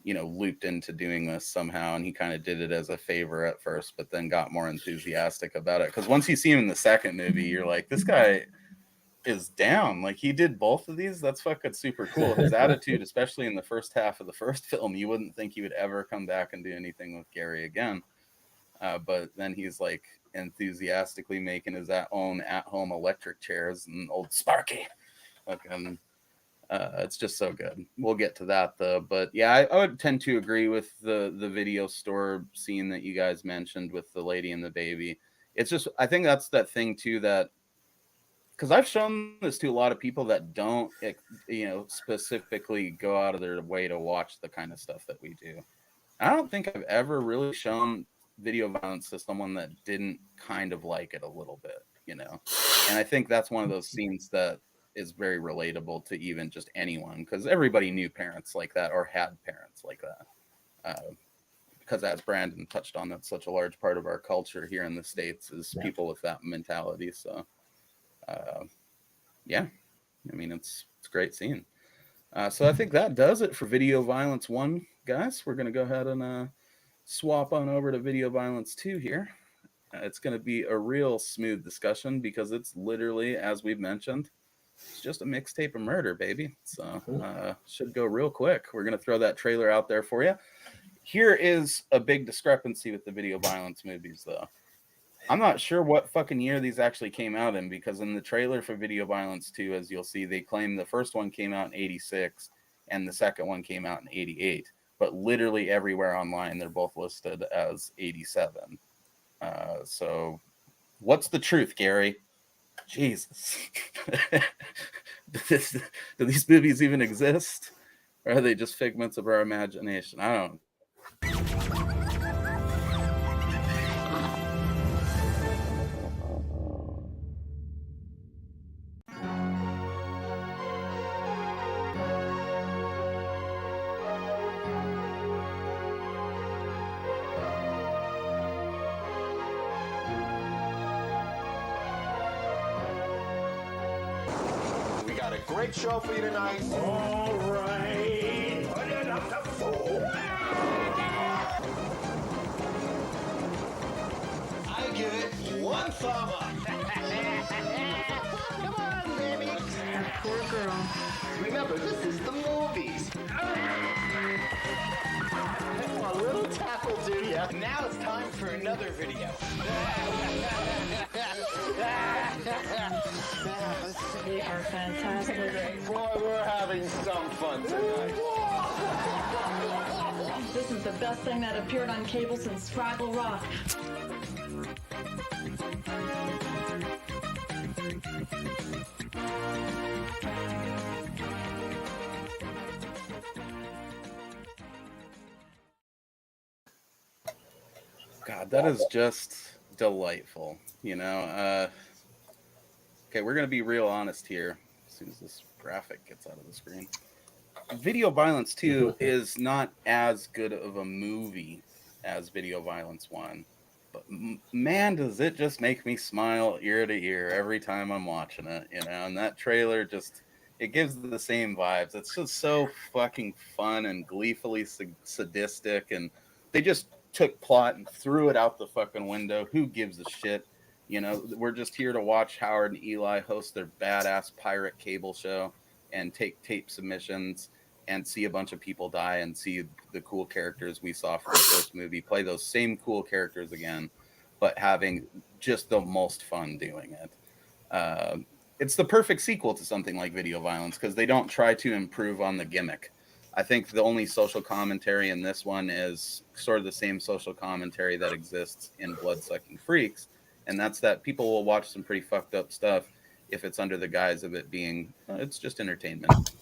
looped into doing this somehow, and he kind of did it as a favor at first, but then got more enthusiastic about it. Because once you see him in the second movie, you're like, this guy is down. Like, he did both of these. That's fucking super cool. His attitude, especially in the first half of the first film, you wouldn't think he would ever come back and do anything with Gary again. But then he's like enthusiastically making his own at-home electric chairs and old Sparky. Fucking, it's just so good. We'll get to that though. But yeah, I would tend to agree with the video store scene that you guys mentioned with the lady and the baby. It's just, I think that's that thing too, that because I've shown this to a lot of people that don't, specifically go out of their way to watch the kind of stuff that we do. I don't think I've ever really shown video violence to someone that didn't kind of like it a little bit, And I think that's one of those scenes that is very relatable to even just anyone, because everybody knew parents like that or had parents like that. Because as Brandon touched on, that's such a large part of our culture here in the States is people with that mentality. So, yeah, I mean, it's a great scene. So I think that does it for Video Violence 1, guys. We're going to go ahead and swap on over to Video Violence 2 here. It's going to be a real smooth discussion because it's literally, as we've mentioned, it's just a mixtape of murder, baby. So should go real quick. We're going to throw that trailer out there for you. Here is a big discrepancy with the Video Violence movies, though. I'm not sure what fucking year these actually came out in, because in the trailer for Video Violence 2, as you'll see, they claim the first one came out in 86 and the second one came out in 88. But literally everywhere online, they're both listed as 87. So what's the truth, Gary? Jesus. Do these movies even exist? Or are they just figments of our imagination? I don't. Great show for you tonight. All right. Put it up the floor. I give it 1 thumb up. Come on, baby. That poor girl. Remember, this is the movies. A little tap will do ya. Now it's time for another video. They are fantastic. Boy, we're having some fun tonight. This is the best thing that appeared on cable since Fraggle Rock. God, that is just delightful, Okay, we're going to be real honest here as soon as this graphic gets out of the screen. Video Violence 2 is not as good of a movie as Video Violence 1, but man, does it just make me smile ear to ear every time I'm watching it, and that trailer just, it gives the same vibes. It's just so fucking fun and gleefully sadistic, and they just took plot and threw it out the fucking window. Who gives a shit? We're just here to watch Howard and Eli host their badass pirate cable show and take tape submissions and see a bunch of people die and see the cool characters we saw from the first movie play those same cool characters again, but having just the most fun doing it. It's the perfect sequel to something like Video Violence because they don't try to improve on the gimmick. I think the only social commentary in this one is sort of the same social commentary that exists in Bloodsucking Freaks. And that's that people will watch some pretty fucked up stuff if it's under the guise of it being, it's just entertainment,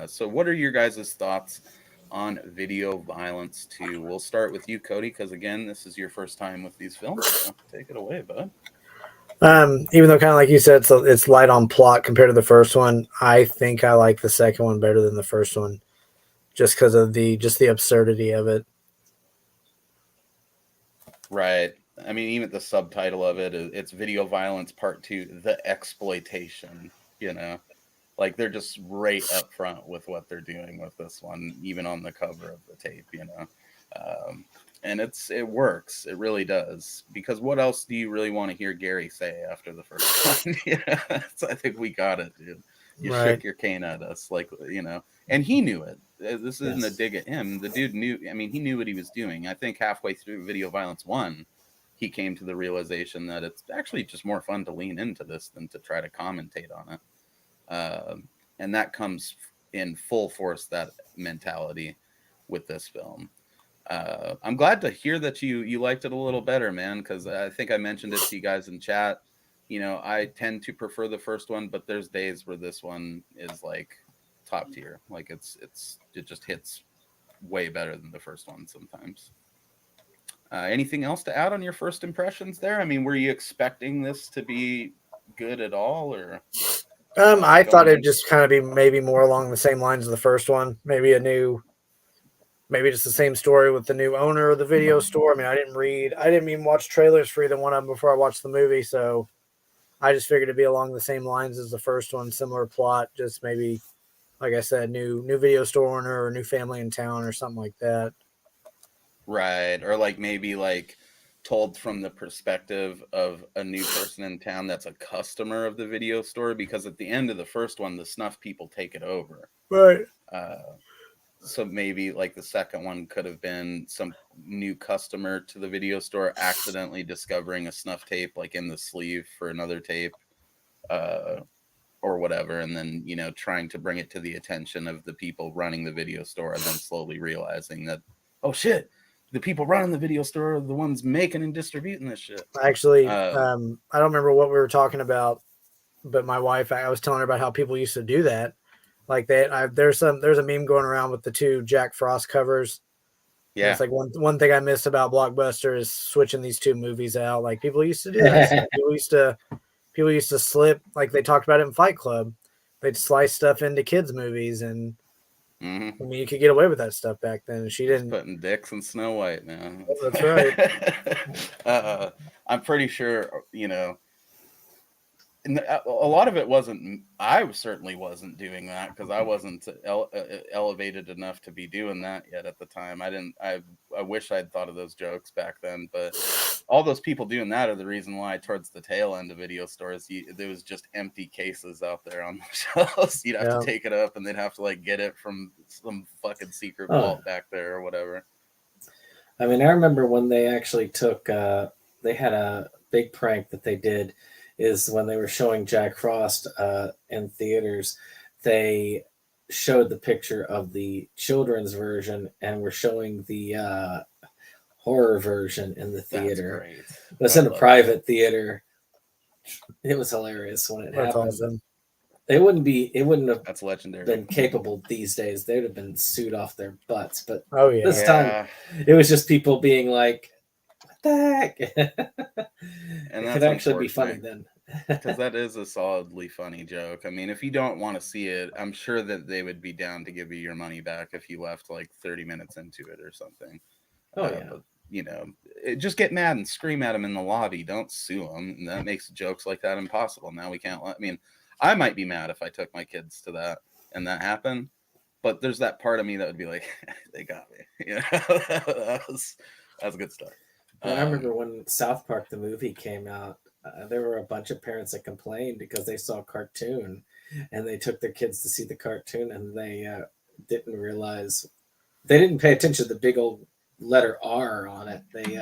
So what are your guys' thoughts on Video Violence 2? We'll start with you, Cody, because again, this is your first time with these films. So take it away, bud. Even though kind of like you said, so it's light on plot compared to the first one, I think I like the second one better than the first one, just because of the absurdity of it. Right. I mean, even the subtitle of it, it's Video Violence Part 2, The Exploitation, Like they're just right up front with what they're doing with this one, even on the cover of the tape, and it works. It really does. Because what else do you really want to hear Gary say after the first one? So I think we got it, dude. You shook your cane at us, and he knew it. This isn't a dig at him. The dude knew. I mean, he knew what he was doing. I think halfway through Video Violence 1, he came to the realization that it's actually just more fun to lean into this than to try to commentate on it. And that comes in full force, that mentality with this film. I'm glad to hear that you liked it a little better, man, because I think I mentioned it to you guys in chat. I tend to prefer the first one, but there's days where this one is like top tier. Like it just hits way better than the first one sometimes. Anything else to add on your first impressions there? I mean, were you expecting this to be good at all, or? I thought it'd just kind of be maybe more along the same lines of the first one. Maybe just the same story with the new owner of the video store. I mean, I didn't even watch trailers for either one of them before I watched the movie, so I just figured it'd be along the same lines as the first one, similar plot, just maybe, like I said, new video store owner or new family in town or something like that. Right, or like maybe like told from the perspective of a new person in town that's a customer of the video store, because at the end of the first one, the snuff people take it over. Right. So maybe like the second one could have been some new customer to the video store accidentally discovering a snuff tape like in the sleeve for another tape, or whatever, and then trying to bring it to the attention of the people running the video store, and then slowly realizing that, oh shit, the people running the video store are the ones making and distributing this shit. Actually, I don't remember what we were talking about, but my wife, I was telling her about how people used to do that. Like that, there's a meme going around with the two Jack Frost covers. Yeah, it's like one thing I missed about Blockbuster is switching these two movies out. Like people used to do that. People used to slip, like they talked about it in Fight Club. They'd slice stuff into kids' movies, and I mean, you could get away with that stuff back then. She didn't putting dicks in Snow White now. That's right. I'm pretty sure and a lot of it wasn't. I certainly wasn't doing that because I wasn't elevated enough to be doing that yet at the time. I didn't. I wish I'd thought of those jokes back then. But all those people doing that are the reason why, towards the tail end of video stores, there was just empty cases out there on the shelves. You'd have to take it up, and they'd have to like get it from some fucking secret vault back there or whatever. I mean, I remember when they actually took. They had a big prank that they did. Is when they were showing Jack Frost in theaters, they showed the picture of the children's version and were showing the horror version in the theater. It was in a private theater. It was hilarious when it happened. Awesome. It wouldn't have That's legendary. Been capable these days. They'd have been sued off their butts. But this time, it was just people being like, what the heck? And it could actually be funny then. Because that is a solidly funny joke. I mean, if you don't want to see it, I'm sure that they would be down to give you your money back if you left like 30 minutes into it or something. But, just get mad and scream at them in the lobby. Don't sue them. And that makes jokes like that impossible. Now we can't I mean, I might be mad if I took my kids to that and that happened. But there's that part of me that would be like, they got me. That's good stuff. I remember when South Park, the movie, came out, there were a bunch of parents that complained because they saw a cartoon and they took their kids to see the cartoon and they didn't realize, they didn't pay attention to the big old letter R on it. They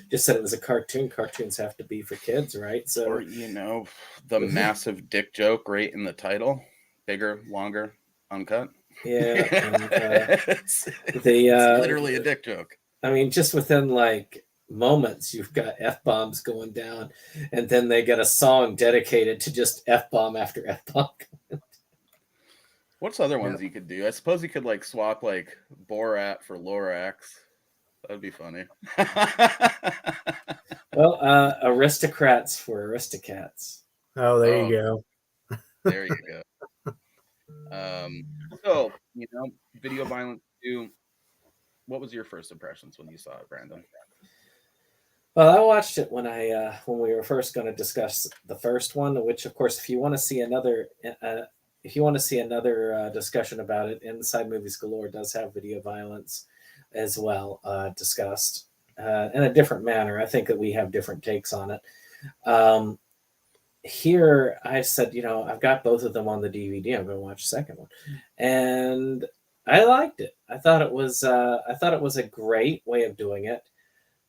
just said it was a cartoon. Cartoons have to be for kids, right? So, or, the massive dick joke right in the title, bigger, longer, uncut. Yeah. And, it's literally a dick joke. I mean, just within like moments, you've got F-bombs going down, and then they get a song dedicated to just F-bomb after F-bomb. What's other ones you could do? I suppose you could like swap like Borat for Lorax. That'd be funny. Well, aristocrats for aristocats. Oh, there you go. There you go. So, Video Violence 2. What was your first impressions when you saw it, Brandon? Well, I watched it when when we were first going to discuss the first one, which, of course, if you want to see another if you want to see another discussion about it, Inside Movies Galore does have video violence as well discussed in a different manner. I think that we have different takes on it. Here, I said, I've got both of them on the DVD. I'm going to watch the second one, and I liked it. I thought it was a great way of doing it.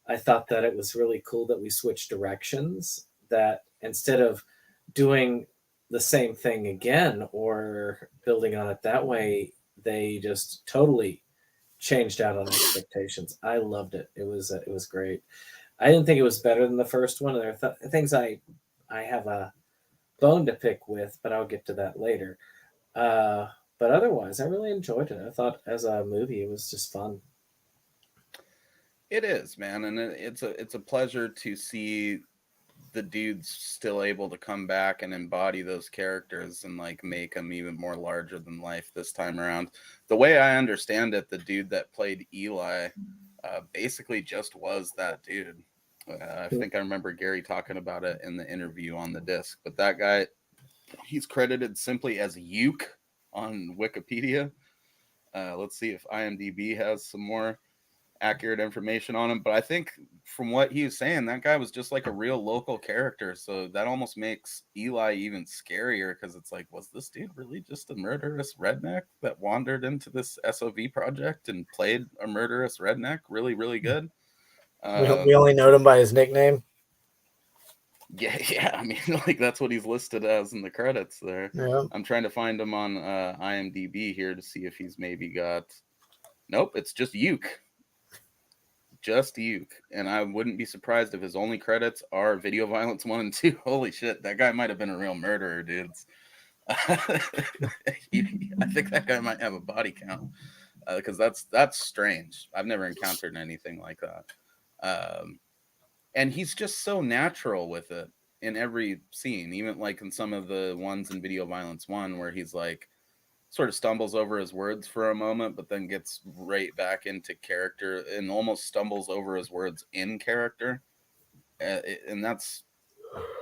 I thought that it was really cool that we switched directions. That instead of doing the same thing again or building on it that way, they just totally changed out on expectations. I loved it. It was great. I didn't think it was better than the first one. There are things I have a bone to pick with, but I'll get to that later. But otherwise, I really enjoyed it. I thought as a movie, it was just fun. It is, man, and it's a pleasure to see the dude's still able to come back and embody those characters and like make them even more larger than life this time around. The way I understand it, the dude that played Eli basically just was that dude. I think I remember Gary talking about it in the interview on the disc, but that guy, he's credited simply as Uke on Wikipedia. Let's see if IMDb has some more accurate information on him, but I think from what he was saying, that guy was just like a real local character, so that almost makes Eli even scarier, because it's like, was this dude really just a murderous redneck that wandered into this SOV project and played a murderous redneck really, really good? We only know him by his nickname. Yeah, I mean, like, that's what he's listed as in the credits there. Yeah. I'm trying to find him on IMDb here to see if he's maybe got... Nope, it's just Uke. Just Uke. And I wouldn't be surprised if his only credits are Video Violence 1 and 2. Holy shit, that guy might have been a real murderer, dudes. I think that guy might have a body count, because that's strange. I've never encountered anything like that. And he's just so natural with it in every scene, even like in some of the ones in Video Violence 1 where he's like sort of stumbles over his words for a moment, but then gets right back into character and almost stumbles over his words in character. And that's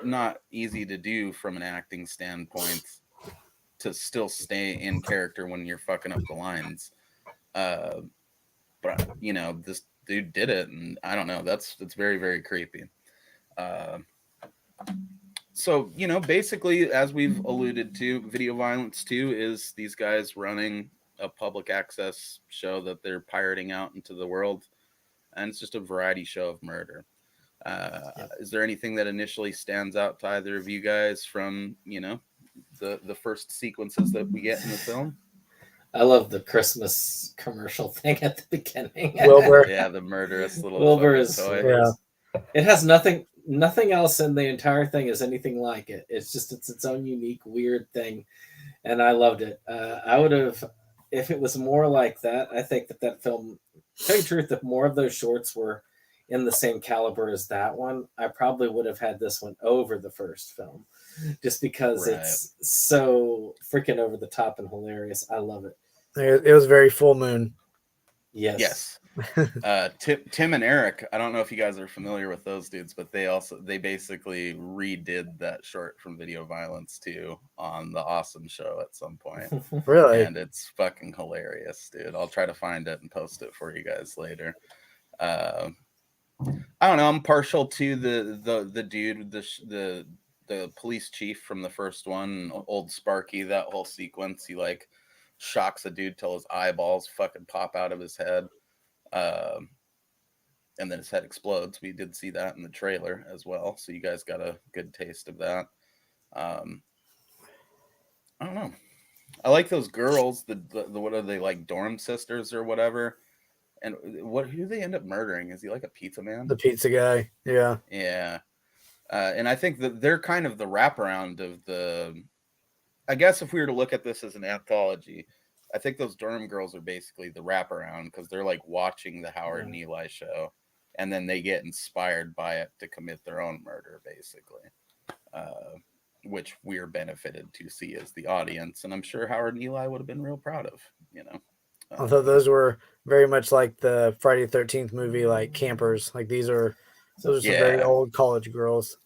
not easy to do from an acting standpoint, to still stay in character when you're fucking up the lines. But this dude did it, and I don't know, it's very, very creepy. So, basically, as we've alluded to, Video Violence 2 is these guys running a public access show that they're pirating out into the world, and it's just a variety show of murder. Is there anything that initially stands out to either of you guys from, the first sequences that we get in the film? I love the Christmas commercial thing at the beginning. Wilbur. Yeah, the murderous little Wilbur is toy. Yeah. It has nothing else in the entire thing is anything like it. It's its own unique, weird thing, and I loved it. I would have, if it was more like that. I think that film, to tell you the truth, if more of those shorts were in the same caliber as that one, I probably would have had this one over the first film, just because it's so freaking over the top and hilarious. I love it. It was very full moon. Yes. Tim and Eric, I don't know if you guys are familiar with those dudes, but they basically redid that short from Video Violence 2 on the Awesome Show at some point. Really? And it's fucking hilarious, dude. I'll try to find it and post it for you guys later. I don't know, I'm partial to the dude, the police chief from the first one, old Sparky. That whole sequence, he like shocks a dude till his eyeballs fucking pop out of his head, and then his head explodes. We did see that in the trailer as well, so you guys got a good taste of that. I don't know, I like those girls, the what are they, like dorm sisters or whatever, and who do they end up murdering? Is he like a pizza man? The pizza guy. Yeah. And I think that they're kind of the wraparound of the, I guess if we were to look at this as an anthology, I think those dorm girls are basically the wraparound, because they're like watching the Howard and Eli show, and then they get inspired by it to commit their own murder, basically, which we're benefited to see as the audience. And I'm sure Howard and Eli would have been real proud of, I thought those were very much like the Friday the 13th movie, like campers. Like those are some very old college girls.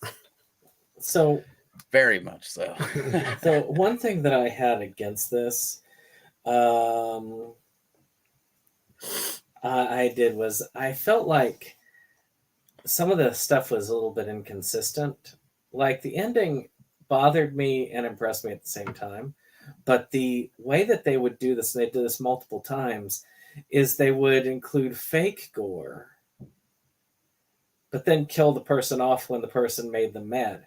So Very much so. So one thing that I had against this, I did was I felt like some of the stuff was a little bit inconsistent. Like the ending bothered me and impressed me at the same time. But the way that they would do this, and they did this multiple times, is they would include fake gore, but then kill the person off when the person made them mad.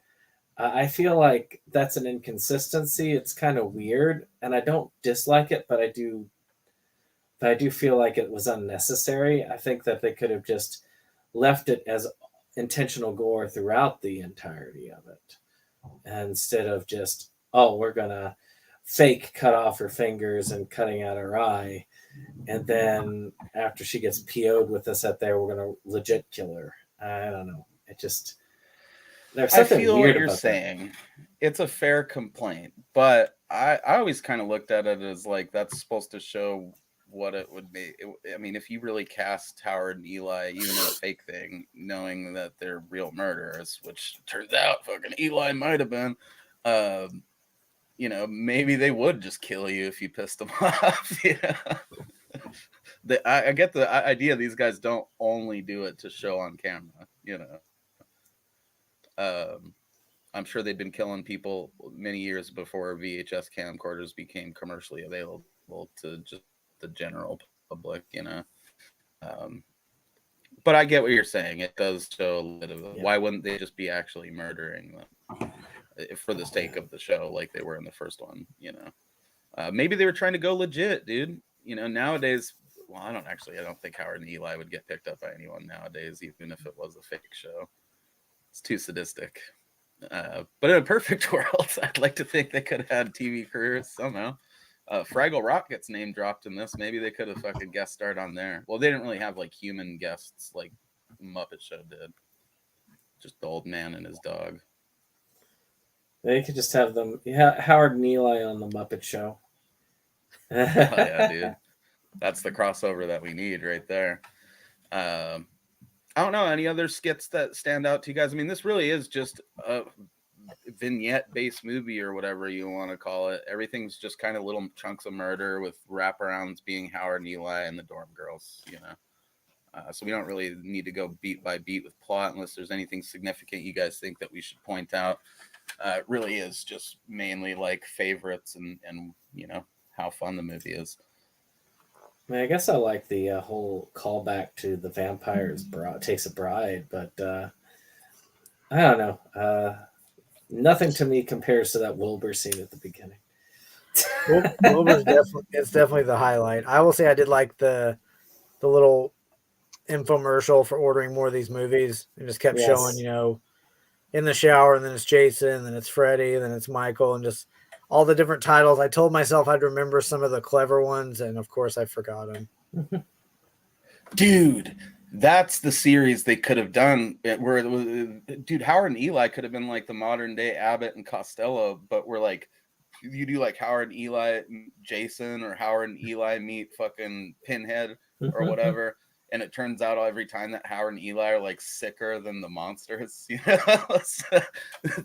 I feel like that's an inconsistency. It's kind of weird, and I don't dislike it, but I do feel like it was unnecessary. I think that they could have just left it as intentional gore throughout the entirety of it, instead of just, oh, we're gonna fake cut off her fingers and cutting out her eye, and then after she gets PO'd with us at there, we're gonna legit kill her. I don't know. It just there's I something feel weird what you're about saying. It's a fair complaint, but I always kind of looked at it as like that's supposed to show what it would be. I mean, if you really cast Howard and Eli, even in a fake thing, knowing that they're real murderers, which turns out fucking Eli might have been, you know, maybe they would just kill you if you pissed them off. You know? I get the idea these guys don't only do it to show on camera, you know. I'm sure they'd been killing people many years before VHS camcorders became commercially available to just the general public, you know. But I get what you're saying. It does show a little bit of why wouldn't they just be actually murdering them for the sake of the show, like they were in the first one, you know. Maybe they were trying to go legit, dude. You know, nowadays, well, I don't think Howard and Eli would get picked up by anyone nowadays, even if it was a fake show. It's too sadistic. But in a perfect world, I'd like to think they could have had TV careers somehow. Fraggle Rock gets name dropped in this. Maybe they could have fucking guest starred on there. Well, they didn't really have like human guests like Muppet Show did. Just the old man and his dog. They could just have them, Howard and Eli on the Muppet Show. Oh, yeah, dude. That's the crossover that we need right there. I don't know, any other skits that stand out to you guys? I mean, this really is just a vignette-based movie or whatever you want to call it. Everything's just kind of little chunks of murder with wraparounds being Howard and Eli and the dorm girls, you know. So we don't really need to go beat by beat with plot unless there's anything significant you guys think that we should point out. It really is just mainly like favorites and you know, how fun the movie is. I mean, I guess I like the whole callback to the vampire's takes a bride, but I don't know. Nothing to me compares to that Wilbur scene at the beginning. Wilbur's definitely the highlight. I will say I did like the little infomercial for ordering more of these movies. It just kept showing, you know, in the shower, and then it's Jason, and then it's Freddy, and then it's Michael, and just all the different titles. I told myself I'd remember some of the clever ones, and of course I forgot them. Dude, that's the series they could have done. Where it was, dude, Howard and Eli could have been like the modern day Abbott and Costello, but we're like, you do like Howard and Eli meet Jason, or Howard and Eli meet fucking Pinhead or whatever. And it turns out every time that Howard and Eli are like sicker than the monsters, you know,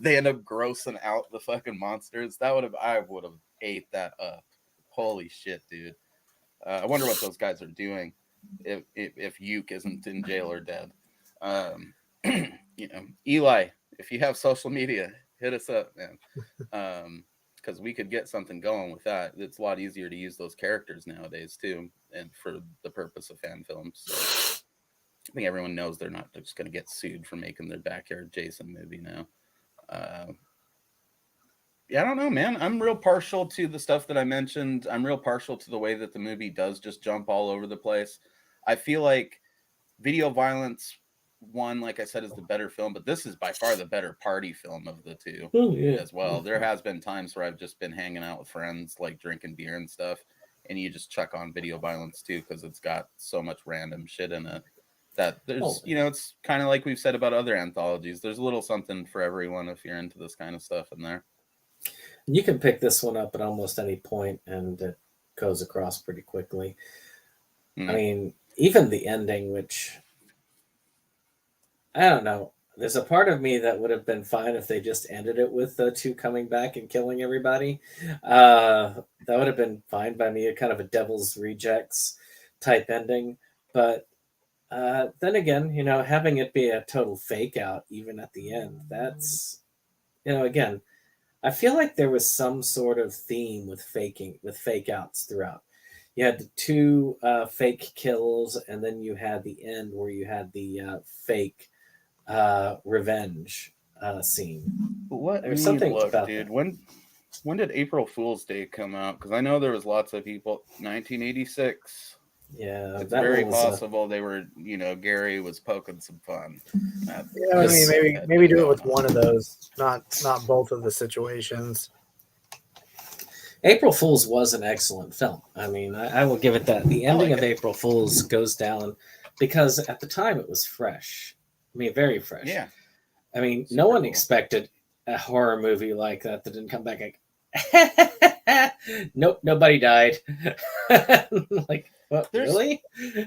they end up grossing out the fucking monsters. I would have ate that up. Holy shit, dude. I wonder what those guys are doing if Uke isn't in jail or dead. You know, Eli, if you have social media, hit us up, man. Because we could get something going with that. It's a lot easier to use those characters nowadays too, and for the purpose of fan films. So I think everyone knows they're not just going to get sued for making their backyard Jason movie now. Yeah, I don't know, man. I'm real partial to the stuff that I mentioned. I'm real partial to the way that the movie does just jump all over the place. I feel like Video Violence 1, like I said, is the better film, but this is by far the better party film of the two as well. There has been times where I've just been hanging out with friends, like drinking beer and stuff, and you just chuck on Video Violence 2 because it's got so much random shit in it that there's, you know, it's kind of like we've said about other anthologies. There's a little something for everyone if you're into this kind of stuff in there. You can pick this one up at almost any point, and it goes across pretty quickly. I mean, even the ending, which I don't know. There's a part of me that would have been fine if they just ended it with the two coming back and killing everybody. That would have been fine by me, a kind of a Devil's Rejects type ending. But then again, having it be a total fake out, even at the end, that's, again, I feel like there was some sort of theme with fake outs throughout. You had the two fake kills, and then you had the end where you had the fake revenge scene. Let There's me something look, about dude. that. When did April Fool's Day come out? Because I know there was lots of people. 1986. Yeah, It's that very one was. possible they were, Gary was poking some fun. Yeah, I mean, maybe do it with one of those, not both of the situations. April Fool's was an excellent film. I mean, I will give it that. The ending of April Fool's goes down because at the time it was fresh. I mean, very fresh. Yeah. I mean, Super no one cool. expected a horror movie like that didn't come back like, nope, nobody died. Like, what, There's really?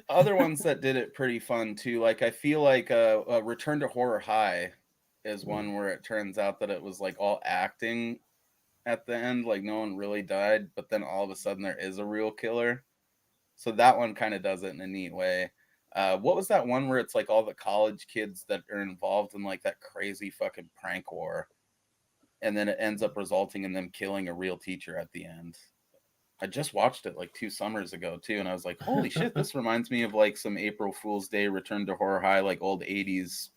other ones that did it pretty fun too. Like I feel like Return to Horror High is one where it turns out that it was like all acting at the end, like no one really died, but then all of a sudden there is a real killer. So that one kind of does it in a neat way. What was that one where it's like all the college kids that are involved in like that crazy fucking prank war, and then it ends up resulting in them killing a real teacher at the end? I just watched it like 2 summers ago too, and I was like, holy shit, this reminds me of like some April Fool's Day, Return to Horror High, like old 80s,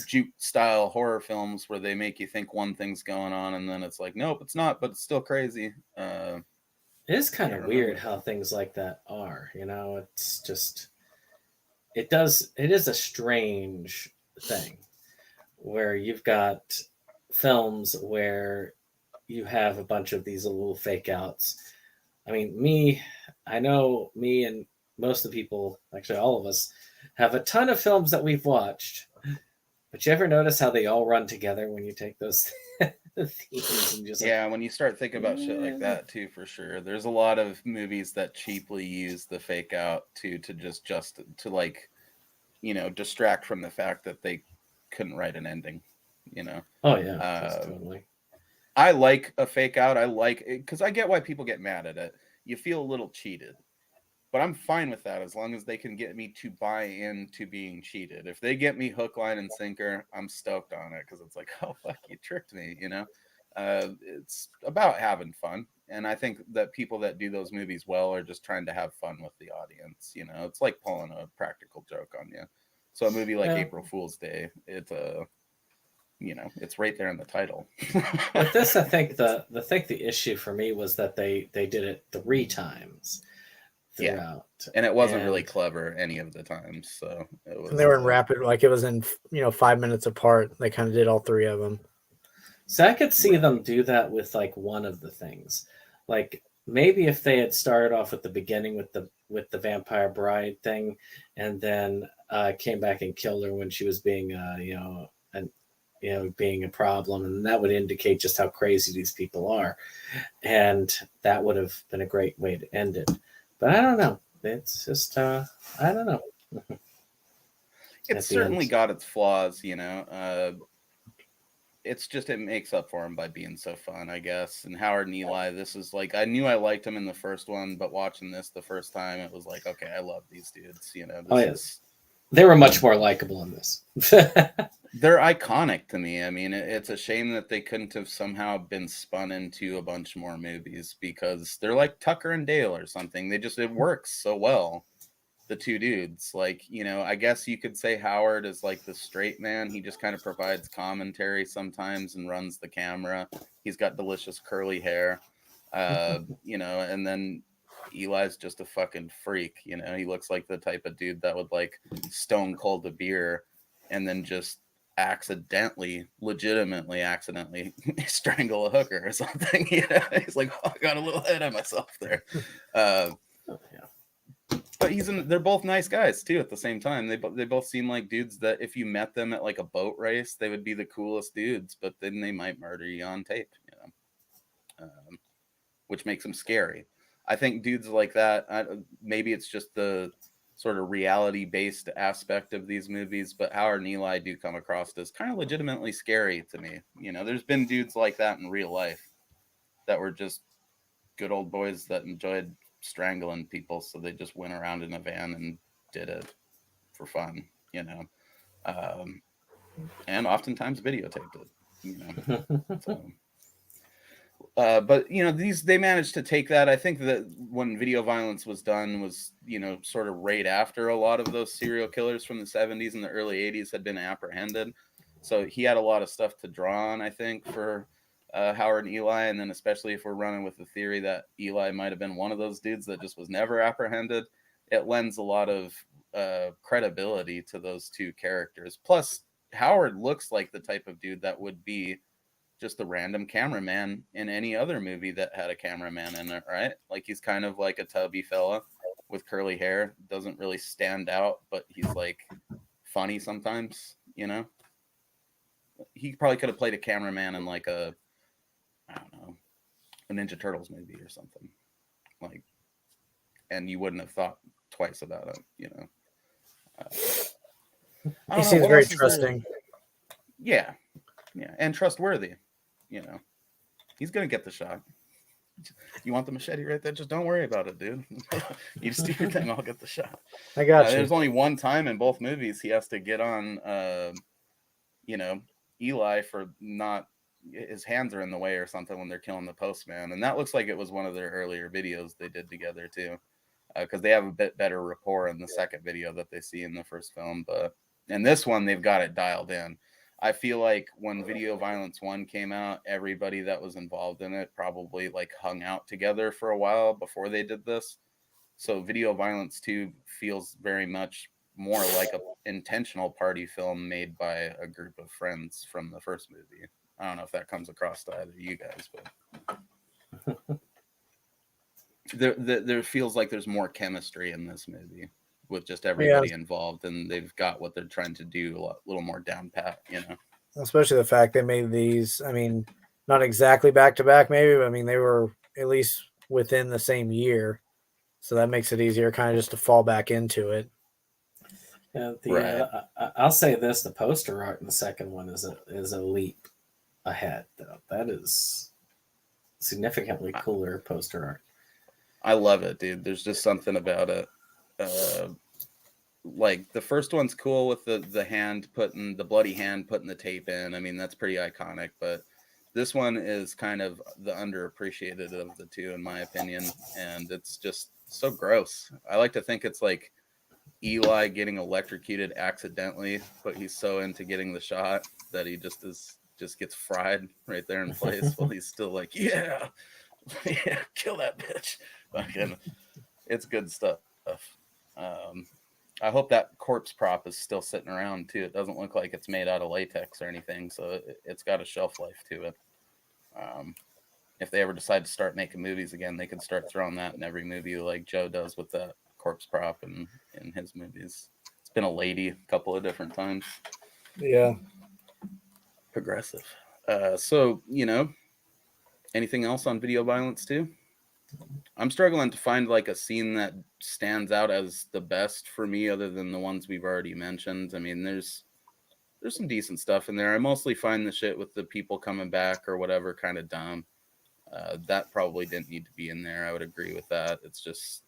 juke style horror films where they make you think one thing's going on and then it's like, nope, it's not, but it's still crazy. It is kind of weird how things like that are. It's just it is a strange thing where you've got films where you have a bunch of these little fake outs. I mean, I know me and most of the people, actually all of us, have a ton of films that we've watched. But you ever notice how they all run together when you take those themes and just when you start thinking about shit like that too, for sure. There's a lot of movies that cheaply use the fake out to like, distract from the fact that they couldn't write an ending. Oh yeah, totally. I like a fake out. I like it because I get why people get mad at it. You feel a little cheated. But I'm fine with that as long as they can get me to buy into being cheated. If they get me hook, line, and sinker, I'm stoked on it because it's like, oh, fuck, you tricked me, It's about having fun. And I think that people that do those movies well are just trying to have fun with the audience, It's like pulling a practical joke on you. So a movie like April Fool's Day, it's it's right there in the title. With this, I think the issue for me was that they did it 3 times throughout, and it wasn't really clever any of the times. So it was. And they were in rapid, like it was in 5 minutes apart. They kind of did all 3 of them. So I could see them do that with like one of the things, like maybe if they had started off at the beginning with the vampire bride thing, and then came back and killed her when she was being being a problem, and that would indicate just how crazy these people are, and that would have been a great way to end it. But I don't know. It's just I don't know. It's certainly got its flaws, it's just it makes up for him by being so fun, I guess. And Howard and Eli, this is like, I knew I liked him in the first one, but watching this the first time, it was like, okay, I love these dudes. They were much more likable in this. They're iconic to me. I mean, it's a shame that they couldn't have somehow been spun into a bunch more movies because they're like Tucker and Dale or something. It works so well. The two dudes, like, I guess you could say Howard is like the straight man. He just kind of provides commentary sometimes and runs the camera. He's got delicious curly hair, and then Eli's just a fucking freak. He looks like the type of dude that would like stone cold a beer and then just legitimately accidentally strangle a hooker or something. He's like, oh, I got a little ahead of myself there. But they're both nice guys too. At the same time, they both seem like dudes that if you met them at like a boat race, they would be the coolest dudes. But then they might murder you on tape, which makes them scary. I think dudes like that. Maybe it's just the sort of reality-based aspect of these movies, but Howard and Eli do come across as kind of legitimately scary to me. You know, there's been dudes like that in real life that were just good old boys that enjoyed strangling people, so they just went around in a van and did it for fun, you know, and oftentimes videotaped it, you know. So, but you know, they managed to take that. I think that when video violence was done was, you know, sort of right after a lot of those serial killers from the 70s and the early 80s had been apprehended, so he had a lot of stuff to draw on, I think, for Howard and Eli. And then especially if we're running with the theory that Eli might have been one of those dudes that just was never apprehended, it lends a lot of credibility to those two characters. Plus, Howard looks like the type of dude that would be just a random cameraman in any other movie that had a cameraman in it, right? Like, he's kind of like a tubby fella with curly hair, doesn't really stand out, but he's like funny sometimes, you know. He probably could have played a cameraman in like a, I don't know, a Ninja Turtles movie or something, like, and you wouldn't have thought twice about it, you know. He seems very trusting. Yeah, and trustworthy. You know, he's gonna get the shot. You want the machete right there? Just don't worry about it, dude. You just do your thing. I'll get the shot. I got you. There's only one time in both movies he has to get on, you know, Eli for not, his hands are in the way or something when they're killing the postman, and that looks like it was one of their earlier videos they did together too, because they have a bit better rapport in the second video that they see in the first film. But in this one, they've got it dialed in. I feel like when Video Violence 1 came out, everybody that was involved in it probably like hung out together for a while before they did this. So Video Violence 2 feels very much more like a intentional party film made by a group of friends from the first movie. I don't know if that comes across to either of you guys, but there feels like there's more chemistry in this movie with just everybody involved, and they've got what they're trying to do a little more down pat, you know. Especially the fact they made these, I mean, not exactly back to back, maybe, but I mean, they were at least within the same year. So that makes it easier kind of just to fall back into it. Yeah, Right. I'll say this: the poster art in the second one is a leap ahead. Though that is significantly cooler poster art. I love it, dude. There's just something about it. Like, the first one's cool with the hand putting the bloody hand putting the tape in. I mean, that's pretty iconic, but this one is kind of the underappreciated of the two, in my opinion, and it's just so gross. I like to think it's like Eli getting electrocuted accidentally, but he's so into getting the shot that he just gets fried right there in place while he's still like, yeah, kill that bitch. Fucking, it's good stuff. I hope that corpse prop is still sitting around too. It doesn't look like it's made out of latex or anything, so it's got a shelf life to it. If they ever decide to start making movies again, they could start throwing that in every movie, like Joe does with that corpse prop in his movies. It's been a lady a couple of different times. Yeah. Progressive. So, you know, anything else on Video Violence 2? I'm struggling to find like a scene that stands out as the best for me, other than the ones we've already mentioned. I mean, there's some decent stuff in there. I mostly find the shit with the people coming back or whatever kind of dumb. That probably didn't need to be in there. I would agree with that. It's just,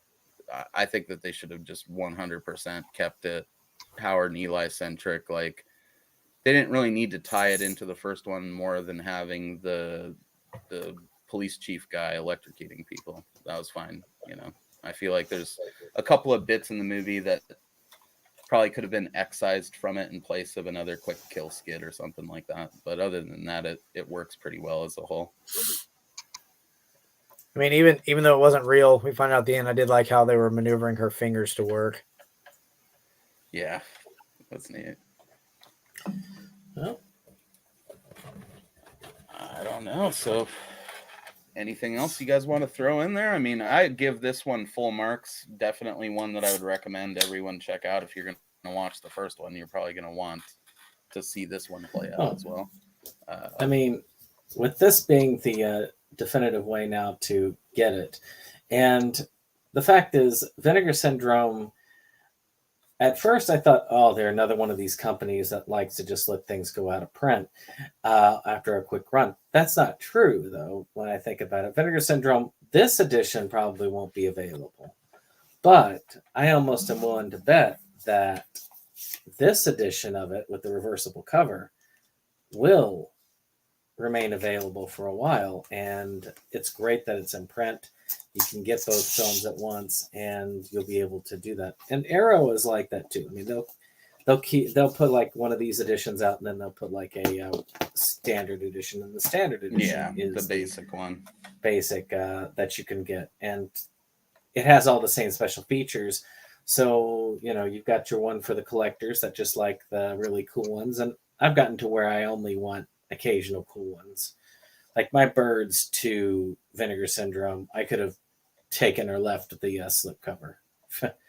I think that they should have just 100% kept it Howard and Eli centric. Like, they didn't really need to tie it into the first one more than having the police chief guy electrocuting people. That was fine, you know. I feel like there's a couple of bits in the movie that probably could have been excised from it in place of another quick kill skit or something like that. But other than that, it works pretty well as a whole. I mean, even though it wasn't real, we find out at the end, I did like how they were maneuvering her fingers to work. Yeah, that's neat. Well, I don't know. So, anything else you guys want to throw in there? I mean, I give this one full marks. Definitely one that I would recommend everyone check out. If you're going to watch the first one, you're probably going to want to see this one play out as well. I mean, with this being the definitive way now to get it, and the fact is, Vinegar Syndrome At first, I thought, oh, they're another one of these companies that likes to just let things go out of print after a quick run. That's not true, though, when I think about it. Vinegar Syndrome, this edition probably won't be available. But I almost am willing to bet that this edition of it with the reversible cover will remain available for a while. And it's great that it's in print. You can get both films at once, and you'll be able to do that. And Arrow is like that too. I mean, they'll put like one of these editions out, and then they'll put like a standard edition, and the standard edition is the basic one, basic that you can get, and it has all the same special features. So you've got your one for the collectors that just like the really cool ones, and I've gotten to where I only want occasional cool ones. Like my Birds to Vinegar Syndrome, I could have taken or left the slipcover.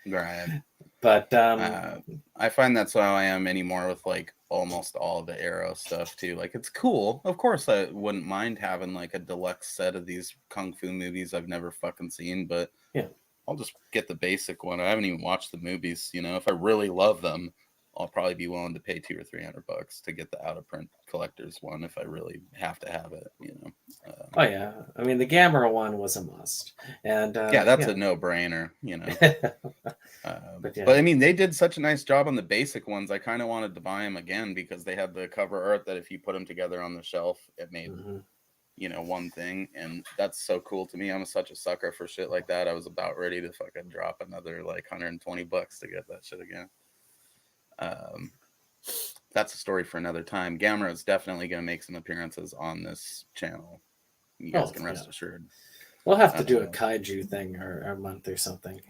right? But I find that's how I am anymore with like almost all the Arrow stuff too. Like it's cool. Of course, I wouldn't mind having like a deluxe set of these kung fu movies I've never fucking seen, but yeah, I'll just get the basic one. I haven't even watched the movies. If I really love them, I'll probably be willing to pay $200 or $300 to get the out of print collector's one if I really have to have it. Oh yeah, I mean the Gamera one was a must, and yeah, that's a no-brainer. But I mean, they did such a nice job on the basic ones. I kind of wanted to buy them again because they had the cover art that if you put them together on the shelf, it made one thing, and that's so cool to me. I'm such a sucker for shit like that. I was about ready to fucking drop another like $120 to get that shit again. That's a story for another time. Gamera is definitely going to make some appearances on this channel. You guys can rest assured. We'll have to do a kaiju thing or a month or something.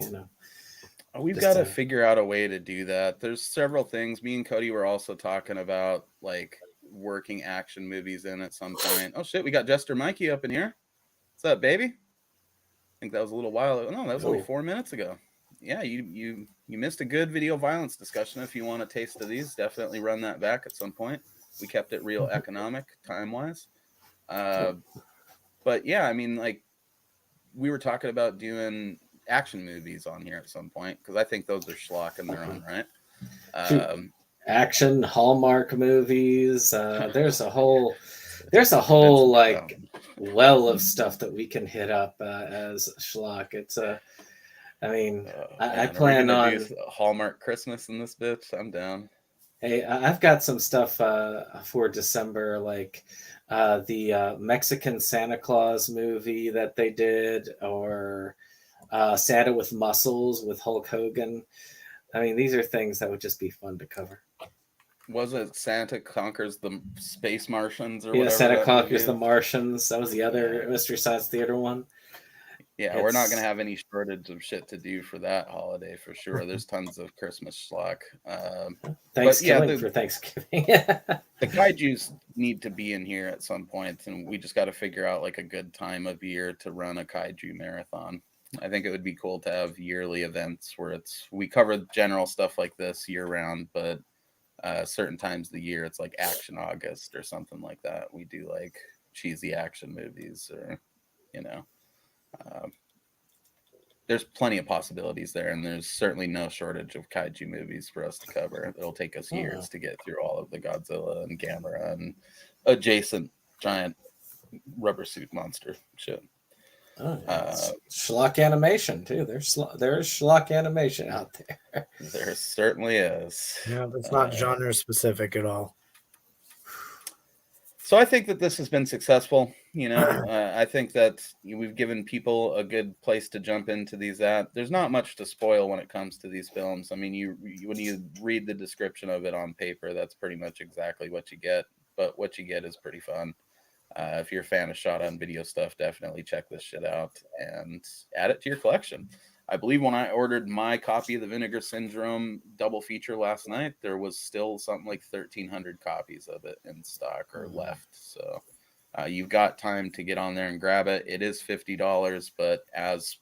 We've got to figure out a way to do that. There's several things. Me and Cody were also talking about like working action movies in at some point. Oh shit, we got Jester Mikey up in here. What's up, baby? I think that was a little while ago. No, that was only 4 minutes ago. Yeah, you missed a good video violence discussion. If you want a taste of these, definitely run that back at some point. We kept it real economic time-wise. But yeah, I mean, like, we were talking about doing action movies on here at some point, because I think those are schlock in their own right. Action Hallmark movies. There's a whole like well of stuff that we can hit up as schlock. It's I plan on do Hallmark Christmas in this bitch. I'm down. Hey, I've got some stuff for December, like the Mexican Santa Claus movie that they did, or Santa with Muscles with Hulk Hogan. I mean, these are things that would just be fun to cover. Was it Santa Conquers the Space Martians or whatever? Yeah, Santa Conquers the Martians. That was the other Mystery Science Theater one. Yeah, we're not going to have any shortage of shit to do for that holiday for sure. There's tons of Christmas schlock. Thanksgiving for Thanksgiving. The kaijus need to be in here at some point, and we just got to figure out like a good time of year to run a kaiju marathon. I think it would be cool to have yearly events where we cover general stuff like this year round, but certain times of the year it's like Action August or something like that. We do like cheesy action movies, or there's plenty of possibilities there, and there's certainly no shortage of kaiju movies for us to cover. It'll take us years to get through all of the Godzilla and Gamera and adjacent giant rubber suit monster shit. Schlock animation too. There's schlock animation out there. There certainly is. Yeah, that's not genre specific at all. So I think that this has been successful. I think that we've given people a good place to jump into these at. There's not much to spoil when it comes to these films. I mean, when you read the description of it on paper, that's pretty much exactly what you get. But what you get is pretty fun. If you're a fan of shot on video stuff, definitely check this shit out and add it to your collection. I believe when I ordered my copy of the Vinegar Syndrome double feature last night, there was still something like 1,300 copies of it in stock or left. So you've got time to get on there and grab it. It is $50, but as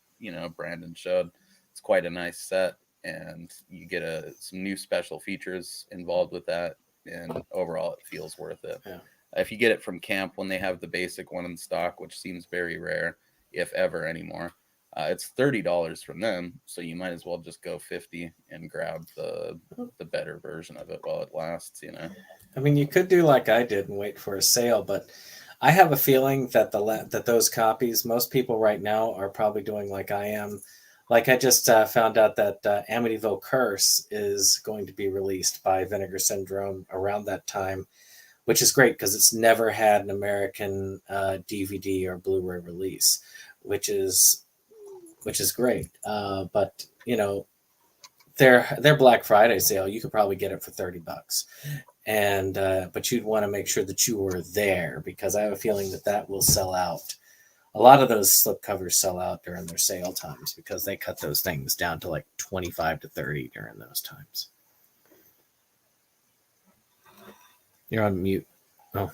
Brandon showed, it's quite a nice set, and you get some new special features involved with that, and overall it feels worth it. Yeah. If you get it from camp when they have the basic one in stock, which seems very rare, if ever anymore, It's $30 from them, so you might as well just go 50 and grab the better version of it while it lasts. I mean, you could do like I did and wait for a sale, but I have a feeling that that those copies, most people right now are probably doing like I am. Like I just found out that Amityville Curse is going to be released by Vinegar Syndrome around that time, which is great because it's never had an American DVD or Blu-ray release, which is great. But their Black Friday sale, you could probably get it for $30, and but you'd want to make sure that you were there because I have a feeling that will sell out. A lot of those slipcovers sell out during their sale times because they cut those things down to like 25 to 30 during those times. You're on mute. Oh.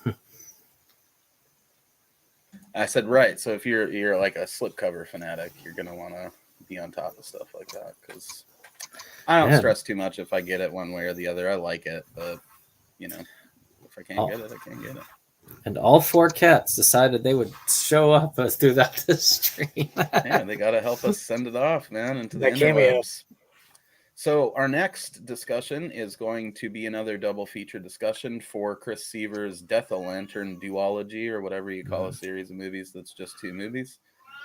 I said right. So if you're like a slipcover fanatic, you're gonna want to be on top of stuff like that because I don't stress too much if I get it one way or the other. I like it, but if I can't get it, I can't get it. And all four cats decided they would show up throughout the stream. Yeah, they got to help us send it off, man, into the interwebs. So our next discussion is going to be another double feature discussion for Chris Seaver's Death o' Lantern duology, or whatever you call a series of movies that's just 2 movies.